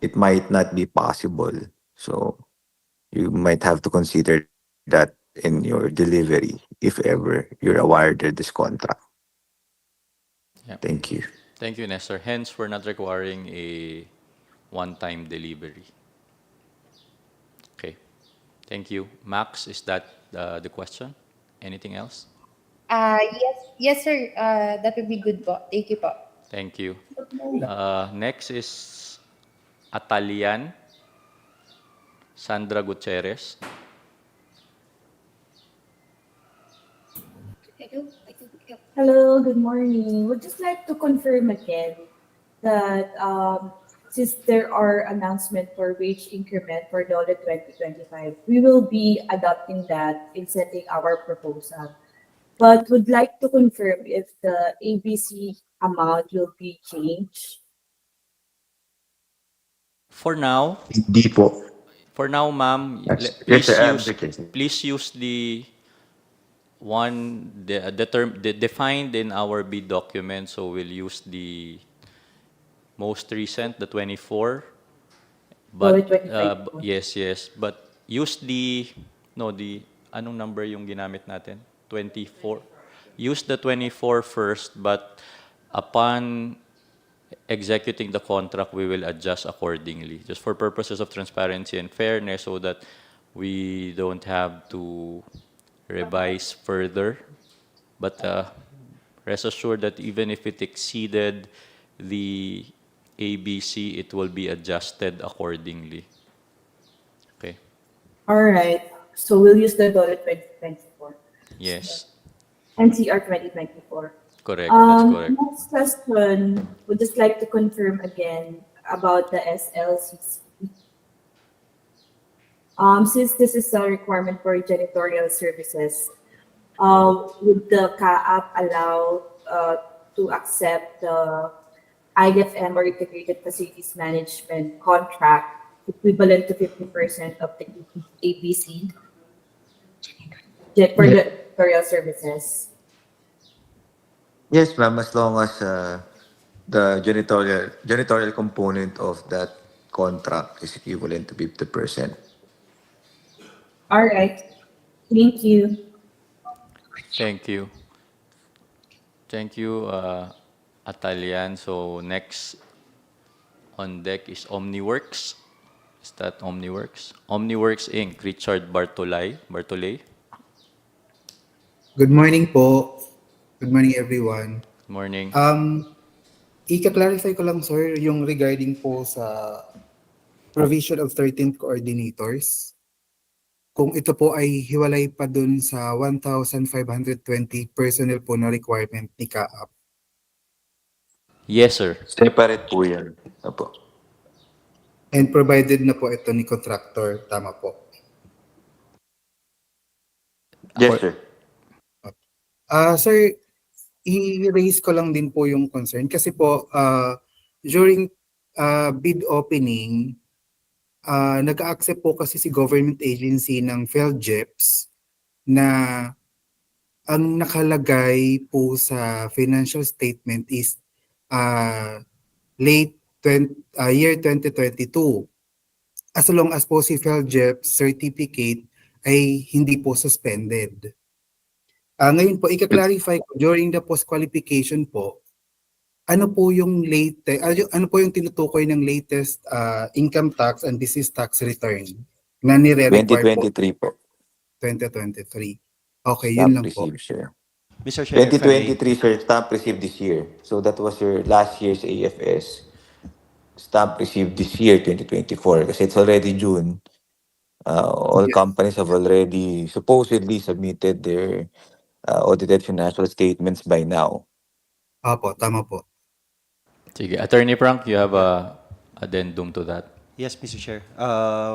it might not be possible. So you might have to consider that in your delivery if ever you're awarded this contract. Yeah. Thank you. Thank you, Nestor. Hence, we're not requiring a one-time delivery. Okay. Thank you. Max, is that the question? Anything else? Yes sir, that would be good po. Thank you po. Thank you. Next is Atalian Sandra Gutierrez. Hello, good morning. Would just like to confirm again that since there are announcements for wage increment for the audit 2025, we will be adopting that in setting our proposal. But would like to confirm if the ABC amount will be changed. For now, Hindi po. for now, ma'am, Yes, sir, please use the term defined in our bid document. So we'll use the most recent, the 24. But yes. But use the anong number yung ginamit natin? 24. Use the 24 first, but upon executing the contract, we will adjust accordingly, just for purposes of transparency and fairness, so that we don't have to revise further. But rest assured that even if it exceeded the ABC, it will be adjusted accordingly. Okay. All right. So we'll use the dollar 2024. Yes, NCR 2024. correct. That's correct. Next question, would just like to confirm again about the SLCC. Since this is a requirement for janitorial services, would the CAAP allow to accept the IFM or Integrated Facilities Management contract equivalent to 50% of the ABC for Yes. janitorial services? Yes, ma'am, as long as the janitorial component of that contract is equivalent to 50%. All right. Thank you. Thank you. Thank you, Atalian. So next on deck is OmniWorks. Is that OmniWorks? OmniWorks Inc., Richard Bartolay. Good morning po. Good morning everyone. Morning. Ika-clarify ko lang sir yung regarding po sa provision of 13 coordinators. Kung ito po ay hiwalay pa dun sa 1,520 personnel po na requirement ni CAAP. Yes, sir. Separate po yan. Opo. And provided na po ito ni contractor, tama po. Yes, sir. Sir, i-raise ko lang din po yung concern kasi po during bid opening, nag-accept po kasi si government agency ng PhilJeps na ang nakalagay po sa financial statement is year 2022. As long as po si PhilJeps certificate ay hindi po suspended. Ngayon po, ika-clarify ko, during the post-qualification po, ano po yung tinutukoy ng latest income tax and business tax return na nire-require po? 2023 po. 2023. Okay, Stamp yun lang po. received, sir. Mr. Chair, if I may, 2023, sir, stamp received this year. So that was your last year's AFS. Stamp received this year, 2024, kasi it's already June. All Yes. companies have already supposedly submitted their audited financial statements by now. Apo, tama po. Sige. Attorney Frank, you have a addendum to that. yes, Mr. Chair.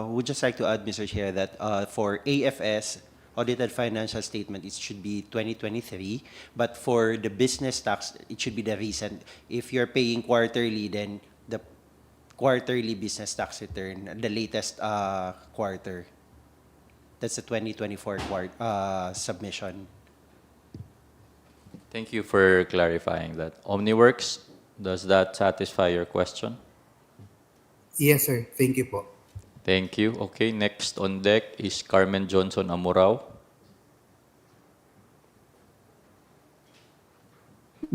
Would just like to add, Mr. Chair, that for AFS, audited financial statement, it should be 2023. But for the business tax, it should be the recent. If you're paying quarterly, then the quarterly business tax return, the latest quarter. That's the 2024 submission. Thank you for clarifying that. OmniWorks, does that satisfy your question? Yes, sir. Thank you po. Thank you. Okay, next on deck is Carmen Johnson Amurao.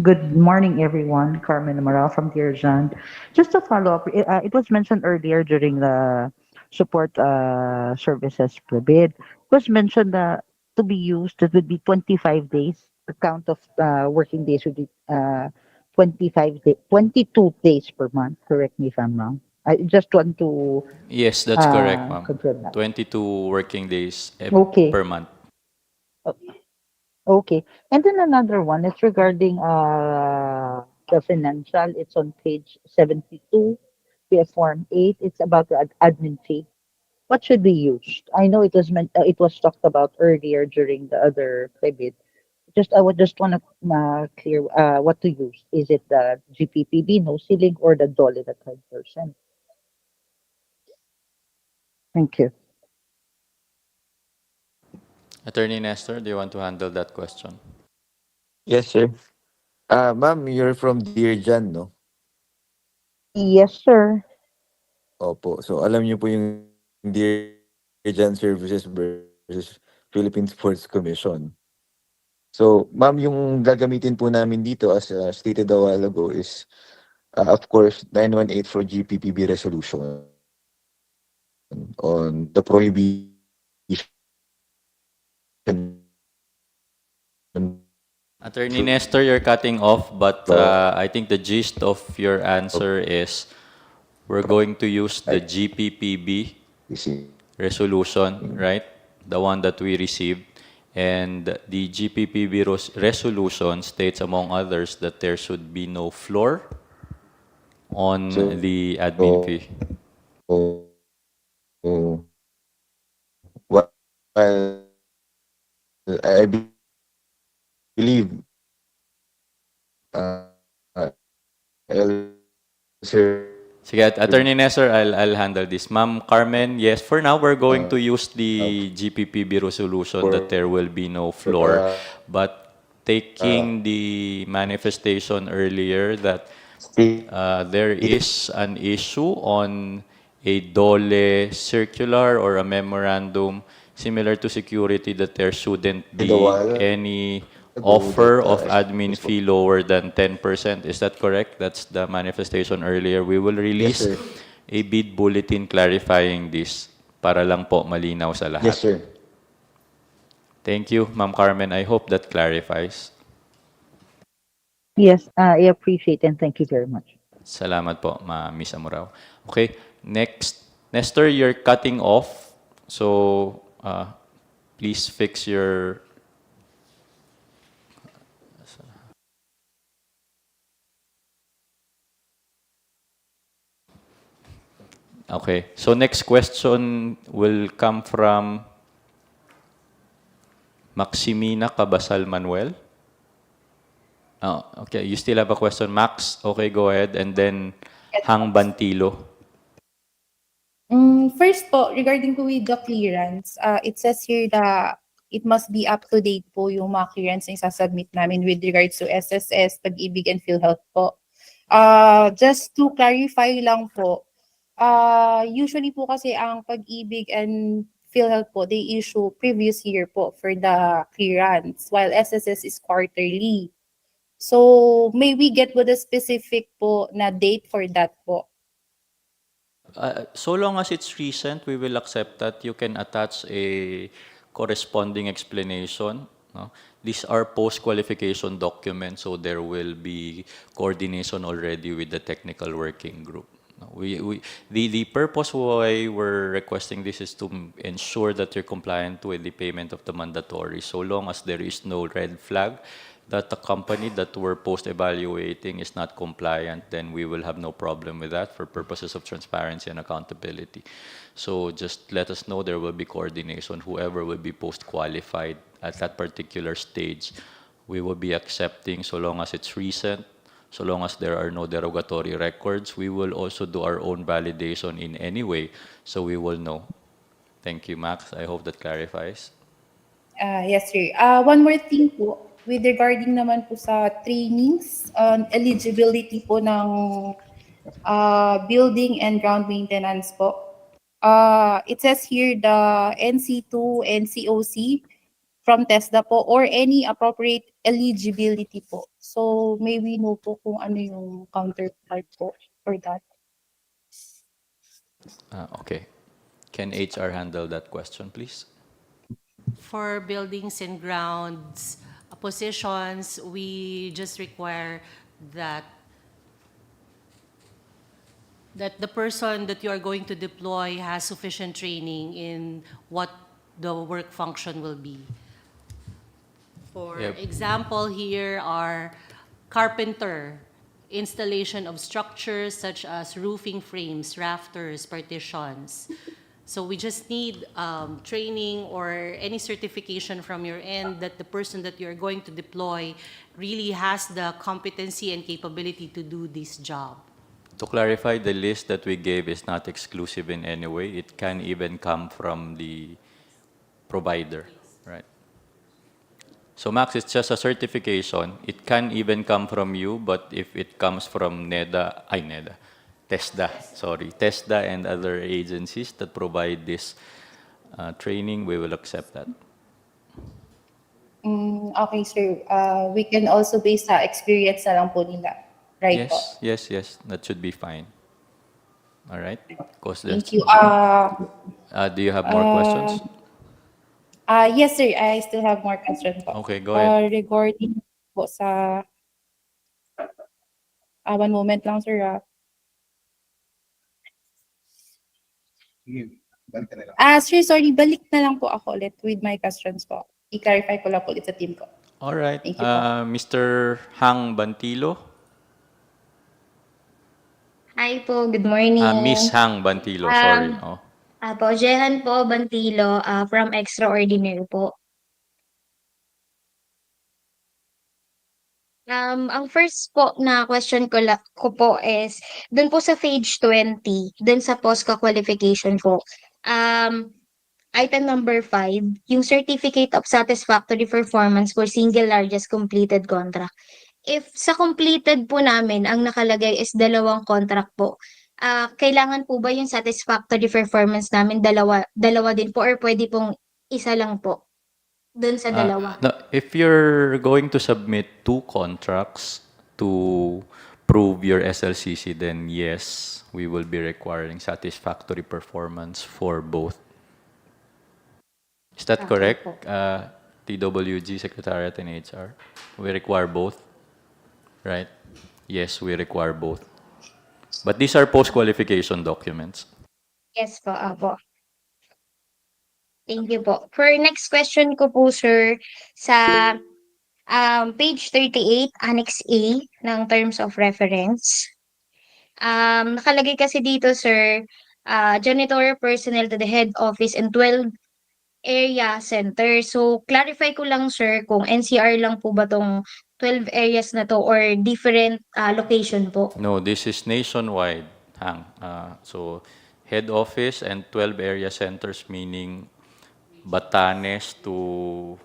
Good morning, everyone. Carmen Amaral from Tirjan. Just to follow up, it was mentioned earlier during the support services bid. It was mentioned that to be used, it would be 25 days. The count of working days would be 22 days per month. Correct me if I'm wrong. I just want to Yes, that's correct, ma'am. confirm that. 22 working days Okay. per month. Okay. And then another one is regarding the financial. It's on page 72. We have Form 8. It's about the admin fee. What should be used? I know it was it was talked about earlier during the other bid. I would just want to clear what to use. Is it the GPPB, no ceiling, or the DOLE at 5%? Thank you. Attorney Nestor, do you want to handle that question? Yes, sir. Ma'am, you're from Dear John, no? Yes, sir. Opo. So alam niyo po yung Dear John Services versus Philippine Sports Commission. So, ma'am, yung gagamitin po namin dito as stated a while ago is, of course, 918 for GPPB resolution on the prohibition. Attorney Nestor, you're cutting off, but I think the gist of your answer is we're going to use the GPPB resolution, right? the one that we received, and the GPPB resolution states, among others, that there should be no floor on the admin fee. So, well, I believe El Sir, Sige, Attorney Nestor, I'll handle this. Ma'am Carmen, yes, for now, we're going to use the GPPB resolution that there will be no floor. But taking the manifestation earlier that there is an issue on a DOLE circular or a memorandum similar to security that there shouldn't be any offer of admin fee lower than 10%. Is that correct? That's the manifestation earlier. We will release sir. a bid bulletin clarifying this para lang po malinaw sa lahat. Yes, sir. Thank you, Ma'am Carmen. I hope that clarifies. Yes, I appreciate and thank you very much. Salamat po, Miss Amorao. Okay, next. Nestor, you're cutting off. So, please fix your... Okay, so next question will come from Maximina Cabasal Manuel. Oh, okay, you still have a question, Max? Okay, go ahead. And then Hang Bantilo. First po, regarding po with the clearance, it says here that it must be up to date po yung mga clearance na isasubmit namin with regards to SSS, Pag-ibig, and PhilHealth po. Just to clarify lang po, usually po kasi ang Pag-ibig and PhilHealth po, they issue previous year po for the clearance, while SSS is quarterly. So, may we get with a specific po na date for that po? So long as it's recent, we will accept that. You can attach a corresponding explanation. No? These are post-qualification documents, so there will be coordination already with the technical working group. No, the purpose why we're requesting this is to ensure that you're compliant with the payment of the mandatory. So long as there is no red flag that the company that we're post-evaluating is not compliant, then we will have no problem with that for purposes of transparency and accountability. So just let us know, there will be coordination. Whoever will be post-qualified at that particular stage, we will be accepting so long as it's recent, so long as there are no derogatory records. We will also do our own validation in any way, so we will know. Thank you, Max. I hope that clarifies. Yes, sir. One more thing po, with regarding naman po sa trainings, eligibility po ng building and ground maintenance po. It says here the NC2 and COC from TESDA po or any appropriate eligibility po. So, may we know po kung ano yung counterpart po for that. Okay. Can HR handle that question, please? For buildings and grounds positions, we just require that the person that you are going to deploy has sufficient training in what the work function will be. For example, here are carpenter, installation of structures such as roofing frames, rafters, partitions. So we just need training or any certification from your end that the person that you're going to deploy really has the competency and capability to do this job. To clarify, the list that we gave is not exclusive in any way. It can even come from the provider, right? So Max, it's just a certification. It can even come from you, but if it comes from TESDA and other agencies that provide this training, we will accept that. Okay, sir. We can also base sa experience na lang po nila. Right po? Yes. That should be fine. All right. Thank you. Do you have more questions? Yes, sir. I still have more questions po. Okay, go ahead. Regarding po sa... one moment lang, sir. Sir, sorry, balik na lang po ako ulit with my questions po. I-clarify ko lang po ulit sa team ko. All right. Thank you po. Mr. Hang Bantilo. Hi po, good morning. Miss Hang Bantilo, sorry. Oh. Apo, Jehan po, Bantilo, from Extraordinary po. Ang first po na question ko po is, dun po sa page 20, dun sa post-qualification po, item number 5, yung Certificate of Satisfactory Performance for Single Largest Completed Contract. If sa completed po namin, ang nakalagay is 2 contract po, kailangan po ba yung satisfactory performance namin dalawa din po or pwede pong isa lang po dun sa dalawa? No, if you're going to submit 2 contracts to prove your SLCC, then yes, we will be requiring satisfactory performance for both. Is that correct, TWG, Secretariat, and HR? We require both, right? Yes, we require both. But these are post-qualification documents. Yes po, apo. Thank you po. For next question ko po, sir, sa page 38, Annex A ng Terms of Reference. Nakalagay kasi dito, sir, janitorial personnel to the head office and 12 area center. So, clarify ko lang, sir, kung NCR lang po ba tong 12 areas na to or different location po? No, this is nationwide, Hang. So, head office and 12 area centers, meaning Batanes to,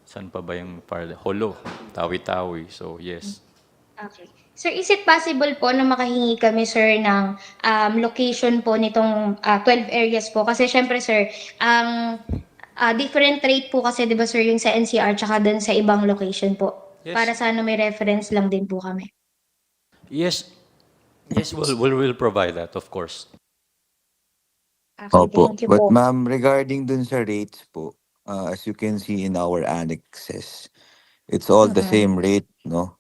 saan pa ba yung Holo, Tawi-Tawi. So, yes. Okay. Sir, is it possible po na makahingi kami, sir, ng location po nitong 12 areas po? Kasi syempre, sir, ang different rate po kasi, di ba, sir, yung sa NCR tsaka dun sa ibang location po. Yes. Para sana may reference lang din po kami. Yes, yes, we'll provide that, of course. Okay, Opo. thank you But po. ma'am, regarding dun sa rates po, as you can see in our annexes, it's all the same rate, no?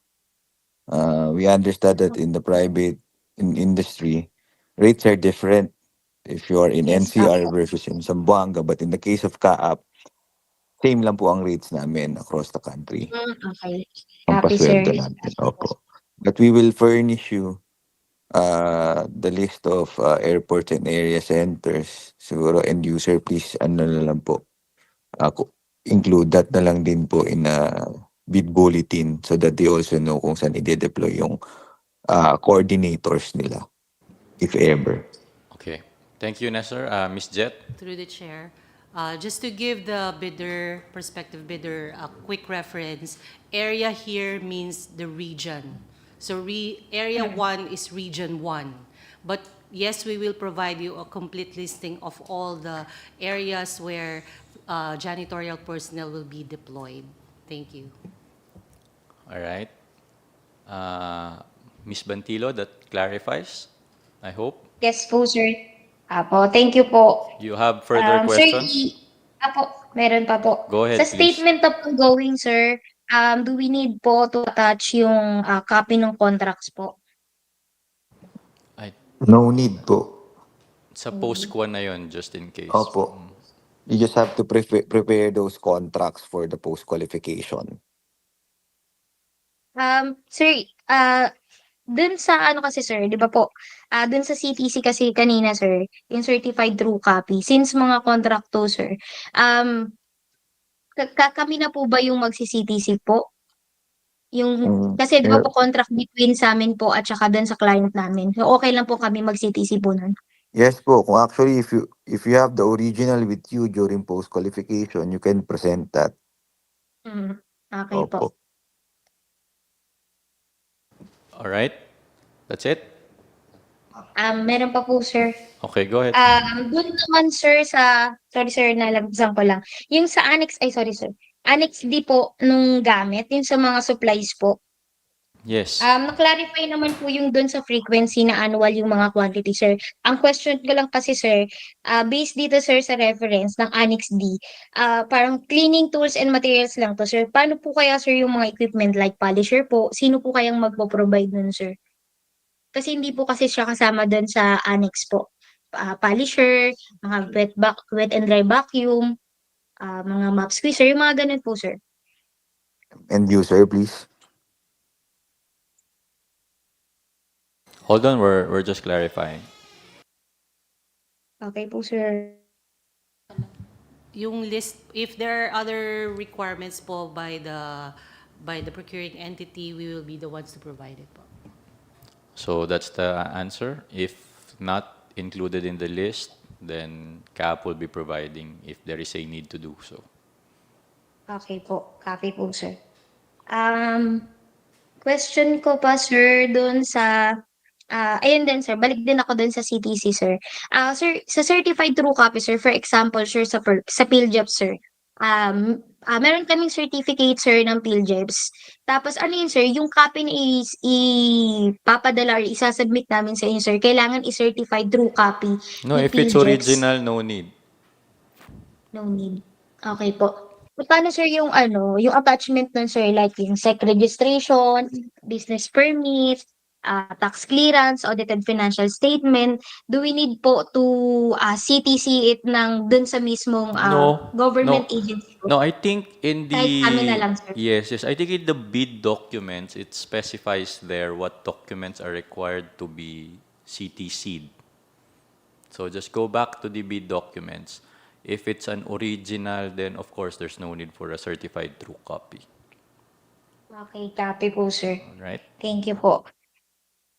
We understand that in the private industry, rates are different if you are in Yes, NCR apo. versus in Zamboanga. But in the case of CAAP, same lang po ang rates namin across the country. Okay. Ang Copy, sir. pasweldo natin. Opo. But we will furnish you the list of airports and area centers. Siguro end user, please, ano na lang po. Include that na lang din po in a bid bulletin so that they also know kung saan i-deploy yung coordinators nila, if ever. Okay. Thank you, Nestor. Ms. Jet? Through the chair. Just to give the bidder, prospective bidder, a quick reference, area here means the region. So area 1 is region 1. But yes, we will provide you a complete listing of all the areas where janitorial personnel will be deployed. Thank you. All right. Ms. Bantilo, that clarifies, I hope. Yes po, sir. Apo, thank you po. You have further questions? Apo, meron pa po. Go ahead, Sa please. statement of ongoing, sir, do we need po to attach yung copy ng contracts po? No need po. Sa post-qua na yun, just in case. Opo. You just have to prepare those contracts for the post-qualification. Sir, dun sa ano kasi, sir, di ba po, dun sa CTC kasi kanina, sir, yung certified true copy, since mga contract to, sir, kami na po ba yung magsi-CTC po? Yung, kasi di ba po contract between sa amin po at saka dun sa client namin. So, okay lang po kami mag-CTC po nun. Yes po. Kung actually, if you have the original with you during post-qualification, you can present that. Okay po. Opo. All right. That's it? Meron pa po, sir. Okay, go ahead. Dun naman, sir, sorry, sir, nalagsan ko lang. Yung sa Annex, ay, sorry, sir. Annex D po, nung gamit, yung sa mga supplies po. Yes. Na-clarify naman po yung dun sa frequency na annual yung mga quantity, sir. Ang question ko lang kasi, sir, based dito, sir, sa reference ng Annex D, parang cleaning tools and materials lang to, sir. Paano po kaya, sir, yung mga equipment like polisher po? Sino po kayang magpo-provide nun, sir? Kasi hindi po kasi siya kasama dun sa Annex po. polisher, mga wet and dry vacuum, mga mop squeezer, yung mga ganun po, sir. End user, please. Hold on, we're just clarifying. Okay po, sir. Yung list, if there are other requirements po by the procuring entity, we will be the ones to provide it po. So that's the answer. If not included in the list, then CAAP will be providing if there is a need to do so. Okay po. Copy po, sir. Question ko pa, sir, doon sa ayun din, sir, balik din ako doon sa CTC, sir. Sir, sa certified true copy, sir, for example, sir, sa PhilJobs, sir, meron kaming certificate, sir, ng PhilJobs. Tapos, ano yun, sir, yung copy na ipapadala or isasubmit namin sa inyo, sir, kailangan i-certified true copy No, ni if it's PhilJobs. original, no need. No need. Okay po. Paano, sir, yung yung attachment nun, sir, like yung SEC registration, business permit, tax clearance, audited financial statement, do we need po to CTC it ng dun sa mismong No, government no, agency po? no. I think in Kahit sa amin na the lang, sir. yes, I think in the bid documents it specifies there what documents are required to be CTC'd. So just go back to the bid documents. If it's an original, then of course there's no need for a certified true copy. Okay, copy po, sir. All right. Thank you po.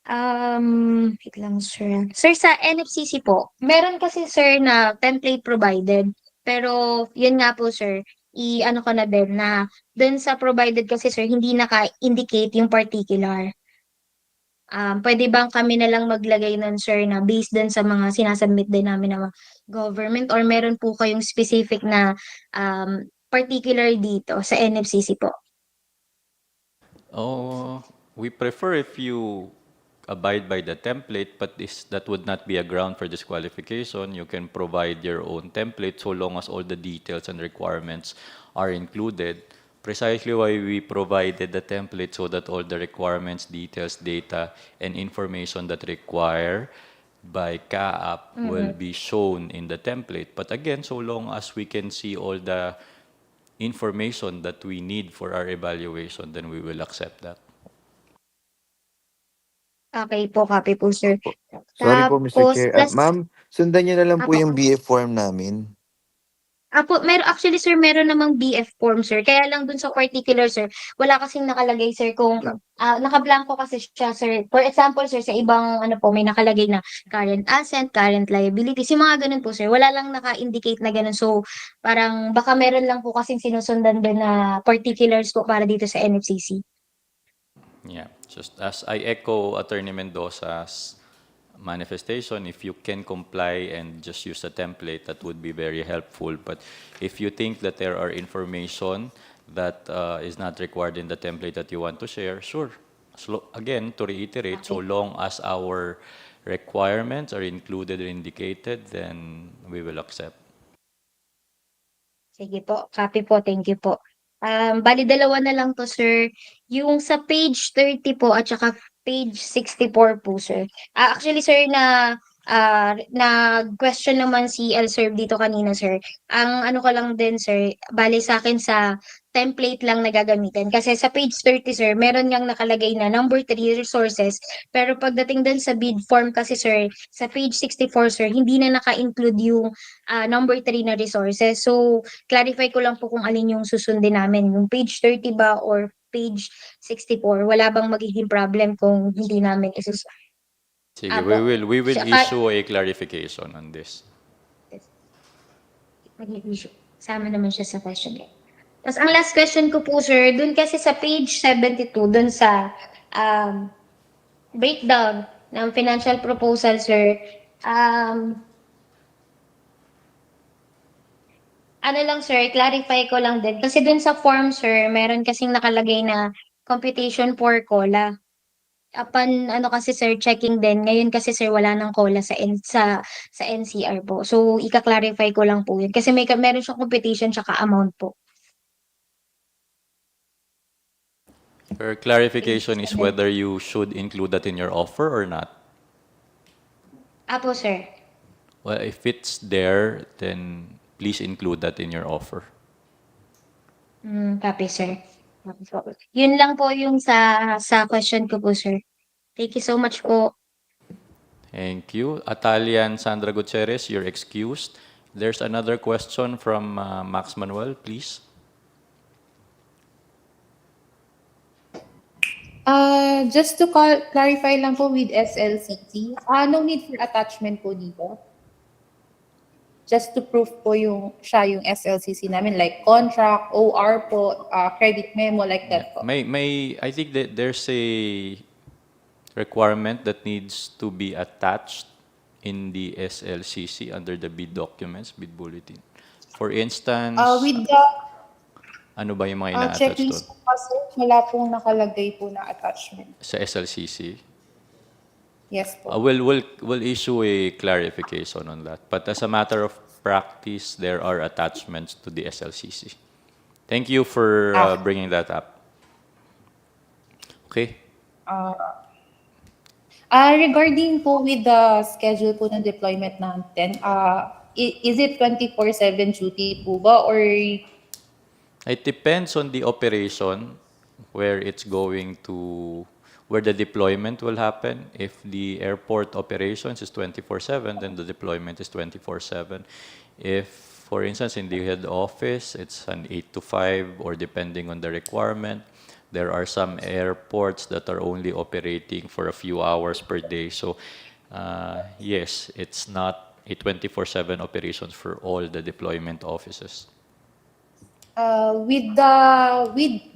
Wait lang, sir. Sir, sa NFCC po, meron kasi, sir, na template provided. Pero, yun nga po, sir, i-ano ko na din na dun sa provided kasi, sir, hindi naka-indicate yung particular. Pwede bang kami na lang maglagay nun, sir, na based dun sa mga sinasubmit din namin ng mga government or meron po kayong specific na particular dito sa NFCC po? Oh, we prefer if you abide by the template, but that would not be a ground for disqualification. You can provide your own template so long as all the details and requirements are included. Precisely why we provided the template so that all the requirements, details, data, and information that require by CAAP will be shown in the template. But again, so long as we can see all the information that we need for our evaluation, then we will accept that. Okay po, copy po, sir. Sorry po, Mr. Tapos, Chair. plus, Ma'am, sundan niyo na lang po apo, yung BF form namin. actually, sir, meron namang BF form, sir. Kaya lang dun sa particular, sir, wala kasing nakalagay, sir, kung nakablanko kasi siya, sir. For example, sir, sa ibang, may nakalagay na current asset, current liabilities, yung mga ganun po, sir. Wala lang naka-indicate na ganun. So, parang baka meron lang po kasing sinusundan din na particulars po para dito sa NFCC. Yeah, just as I echo Attorney Mendoza's manifestation, if you can comply and just use a template, that would be very helpful. But if you think that there are information that is not required in the template that you want to share, sure. Again, to reiterate, so long as our requirements are included or indicated, then we will accept. Sige po, copy po, thank you po. Bali dalawa na lang to, sir. Yung sa page 30 po at saka page 64 po, sir. Actually, sir, question naman si Elserv dito kanina, sir. Ang ano ko lang din, sir, bali sa akin sa template lang na gagamitin. Kasi sa page 30, sir, meron ngang nakalagay na number 3 resources. Pero pagdating din sa bid form kasi, sir, sa page 64, sir, hindi na naka-include yung number 3 na resources. So, clarify ko lang po kung alin yung susundin namin. Yung page 30 ba or page 64? Wala bang magiging problem kung hindi namin Sige, Apo. we will Siya- issue a clarification on this. mag-issue. Sama naman siya sa question. Tapos ang last question ko po, sir, dun kasi sa page 72, dun sa breakdown ng financial proposal, sir, ano lang, sir, clarify ko lang din. Kasi dun sa form, sir, meron kasing nakalagay na computation for COLA. Upon kasi sir checking din ngayon kasi sir wala nang COLA sa NCR po. So ika-clarify ko lang po 'yun kasi meron siyang computation tsaka amount po. Your clarification is whether you should include that in your offer or not. Apo, sir. Well, if it's there, then please include that in your offer. Copy, sir. Copy po. Yun lang po yung sa question ko po, sir. Thank you so much po. Thank you. Atalian Sandra Gutierrez, you're excused. There's another question from Max Manuel, please. Just to clarify lang po with SLCC, no need for attachment po dito. Just to prove po siya yung SLCC namin, like contract, OR po, credit memo, like that po. I think that there's a requirement that needs to be attached in the SLCC under the bid documents, bid bulletin. For instance, With the ano ba yung mga ina-attach doon? checklist po kasi, wala pong nakalagay po na attachment. Sa SLCC? Yes po. We'll issue a clarification on that. But as a matter of practice, there are attachments to the SLCC. Thank you for bringing that up. Okay. Regarding po with the schedule po ng deployment natin, is it 24/7 duty po ba or It depends on the operation, where it's going to, where the deployment will happen. If the airport operations is 24/7, then the deployment is 24/7. If, for instance, in the head office, it's an 8 to 5, or depending on the requirement. There are some airports that are only operating for a few hours per day. So, yes, it's not a 24/7 operations for all the deployment offices. with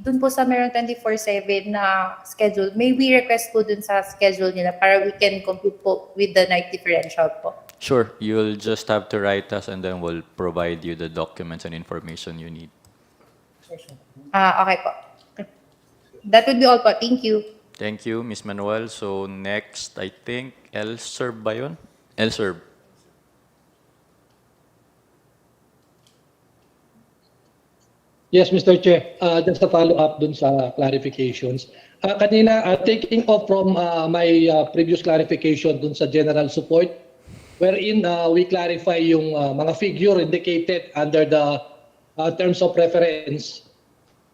dun po sa meron 24/7 na schedule, may we request po dun sa schedule nila para we can compute po with the night differential po? Sure, you'll just have to write us and then we'll provide you the documents and information you need. Okay po. That would be all po. Thank you. Thank you, Ms. Manuel. So next, I think, ELSERB ba yun? ELSERB. Yes, Mr. Chair. Just a follow-up dun sa clarifications. Kanina, taking off from my previous clarification dun sa general support, wherein we clarify yung mga figure indicated under the terms of reference.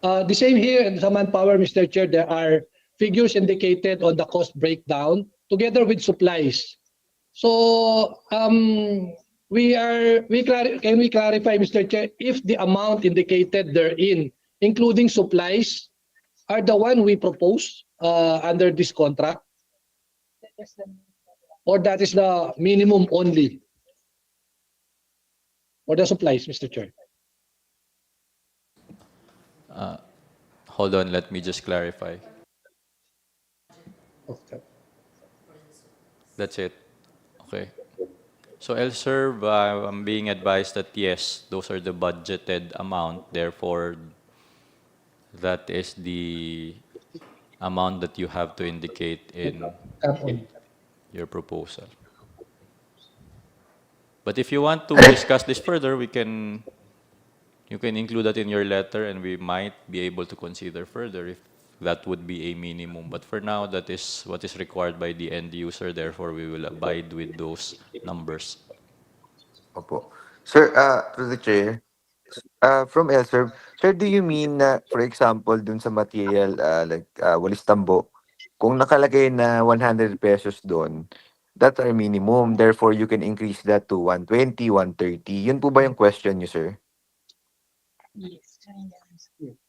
The same here sa Manpower, Mr. Chair, there are figures indicated on the cost breakdown together with supplies. So, can we clarify, Mr. Chair, if the amount indicated therein, including supplies, are the one we propose under this contract? Or that is the minimum only? Or the supplies, Mr. Chair? Hold on, let me just clarify. Okay. That's it. Okay. So ELSERB, I'm being advised that yes, those are the budgeted amount. Therefore, that is the amount that you have to indicate in your proposal. But if you want to discuss this further, you can include that in your letter, and we might be able to consider further if that would be a minimum. But for now, that is what is required by the end user. Therefore, we will abide with those numbers. Opo. Sir, to the chair, from ELSERB, sir, do you mean na, for example, dun sa material, like walis tambo, kung nakalagay na 100 pesos doon, that's our minimum. Therefore, you can increase that to 120, 130. Yun po ba yung question niyo, sir?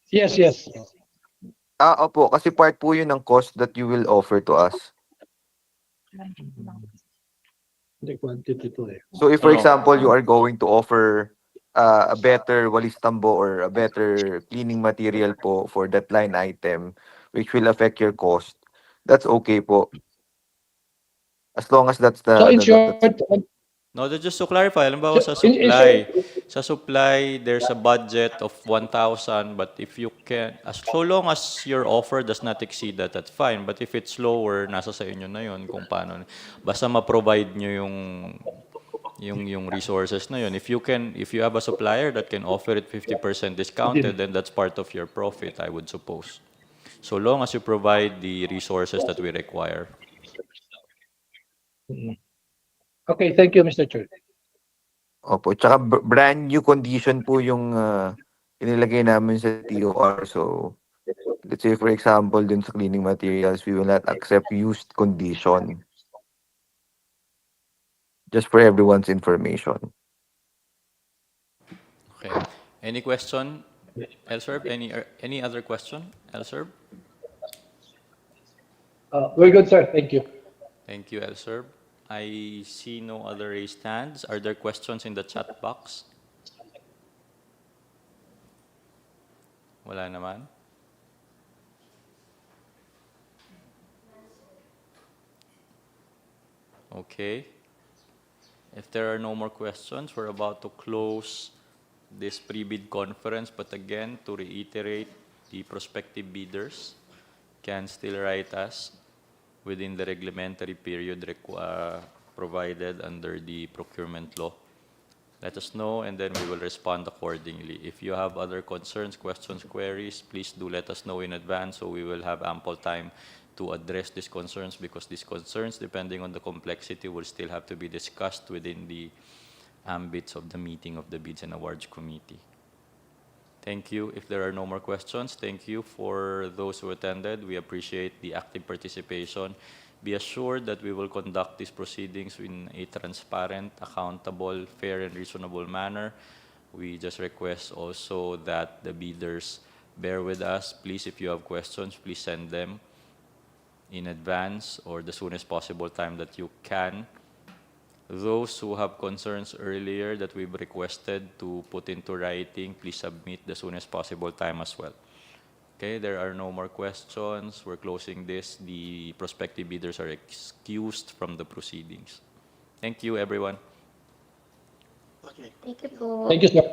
Yes, yes. Opo, kasi part po yun ng cost that you will offer to us. The quantity to eh. So if, for example, you are going to offer a better walis tambo or a better cleaning material po for that line item, which will affect your cost, that's okay po. As long as that's the... So in short, No, just to clarify, halimbawa sa supply, there's a budget of 1,000, but if you can, so long as your offer does not exceed that, that's fine. But if it's lower, nasa sa inyo na yun kung paano. Basta ma-provide nyo yung resources na yun. If you have a supplier that can offer it 50% discounted, then that's part of your profit, I would suppose. So long as you provide the resources that we require. Okay, thank you, Mr. Chair. Opo, tsaka brand new condition po yung inilagay namin sa TOR. So, let's say for example, dun sa cleaning materials, we will not accept used condition. Just for everyone's information. Okay. Any question, Elserb? Any other question, Elserb? We're good, sir. Thank you. Thank you, Elserb. I see no other raised hands. Are there questions in the chat box? Wala naman. Okay. If there are no more questions, we're about to close this pre-bid conference. But again, to reiterate, the prospective bidders can still write us within the reglementary period provided under the procurement law. Let us know, and then we will respond accordingly. If you have other concerns, questions, queries, please do let us know in advance so we will have ample time to address these concerns, because these concerns, depending on the complexity, will still have to be discussed within the ambits of the meeting of the Bids and Awards Committee. Thank you. If there are no more questions, thank you for those who attended. We appreciate the active participation. Be assured that we will conduct these proceedings in a transparent, accountable, fair, and reasonable manner. We just request also that the bidders bear with us. Please, if you have questions, please send them in advance or the soonest possible time that you can. Those who have concerns earlier that we've requested to put into writing, please submit the soonest possible time as well. Okay, there are no more questions. We're closing this. The prospective bidders are excused from the proceedings. Thank you, everyone. Thank you po. Thank you, sir.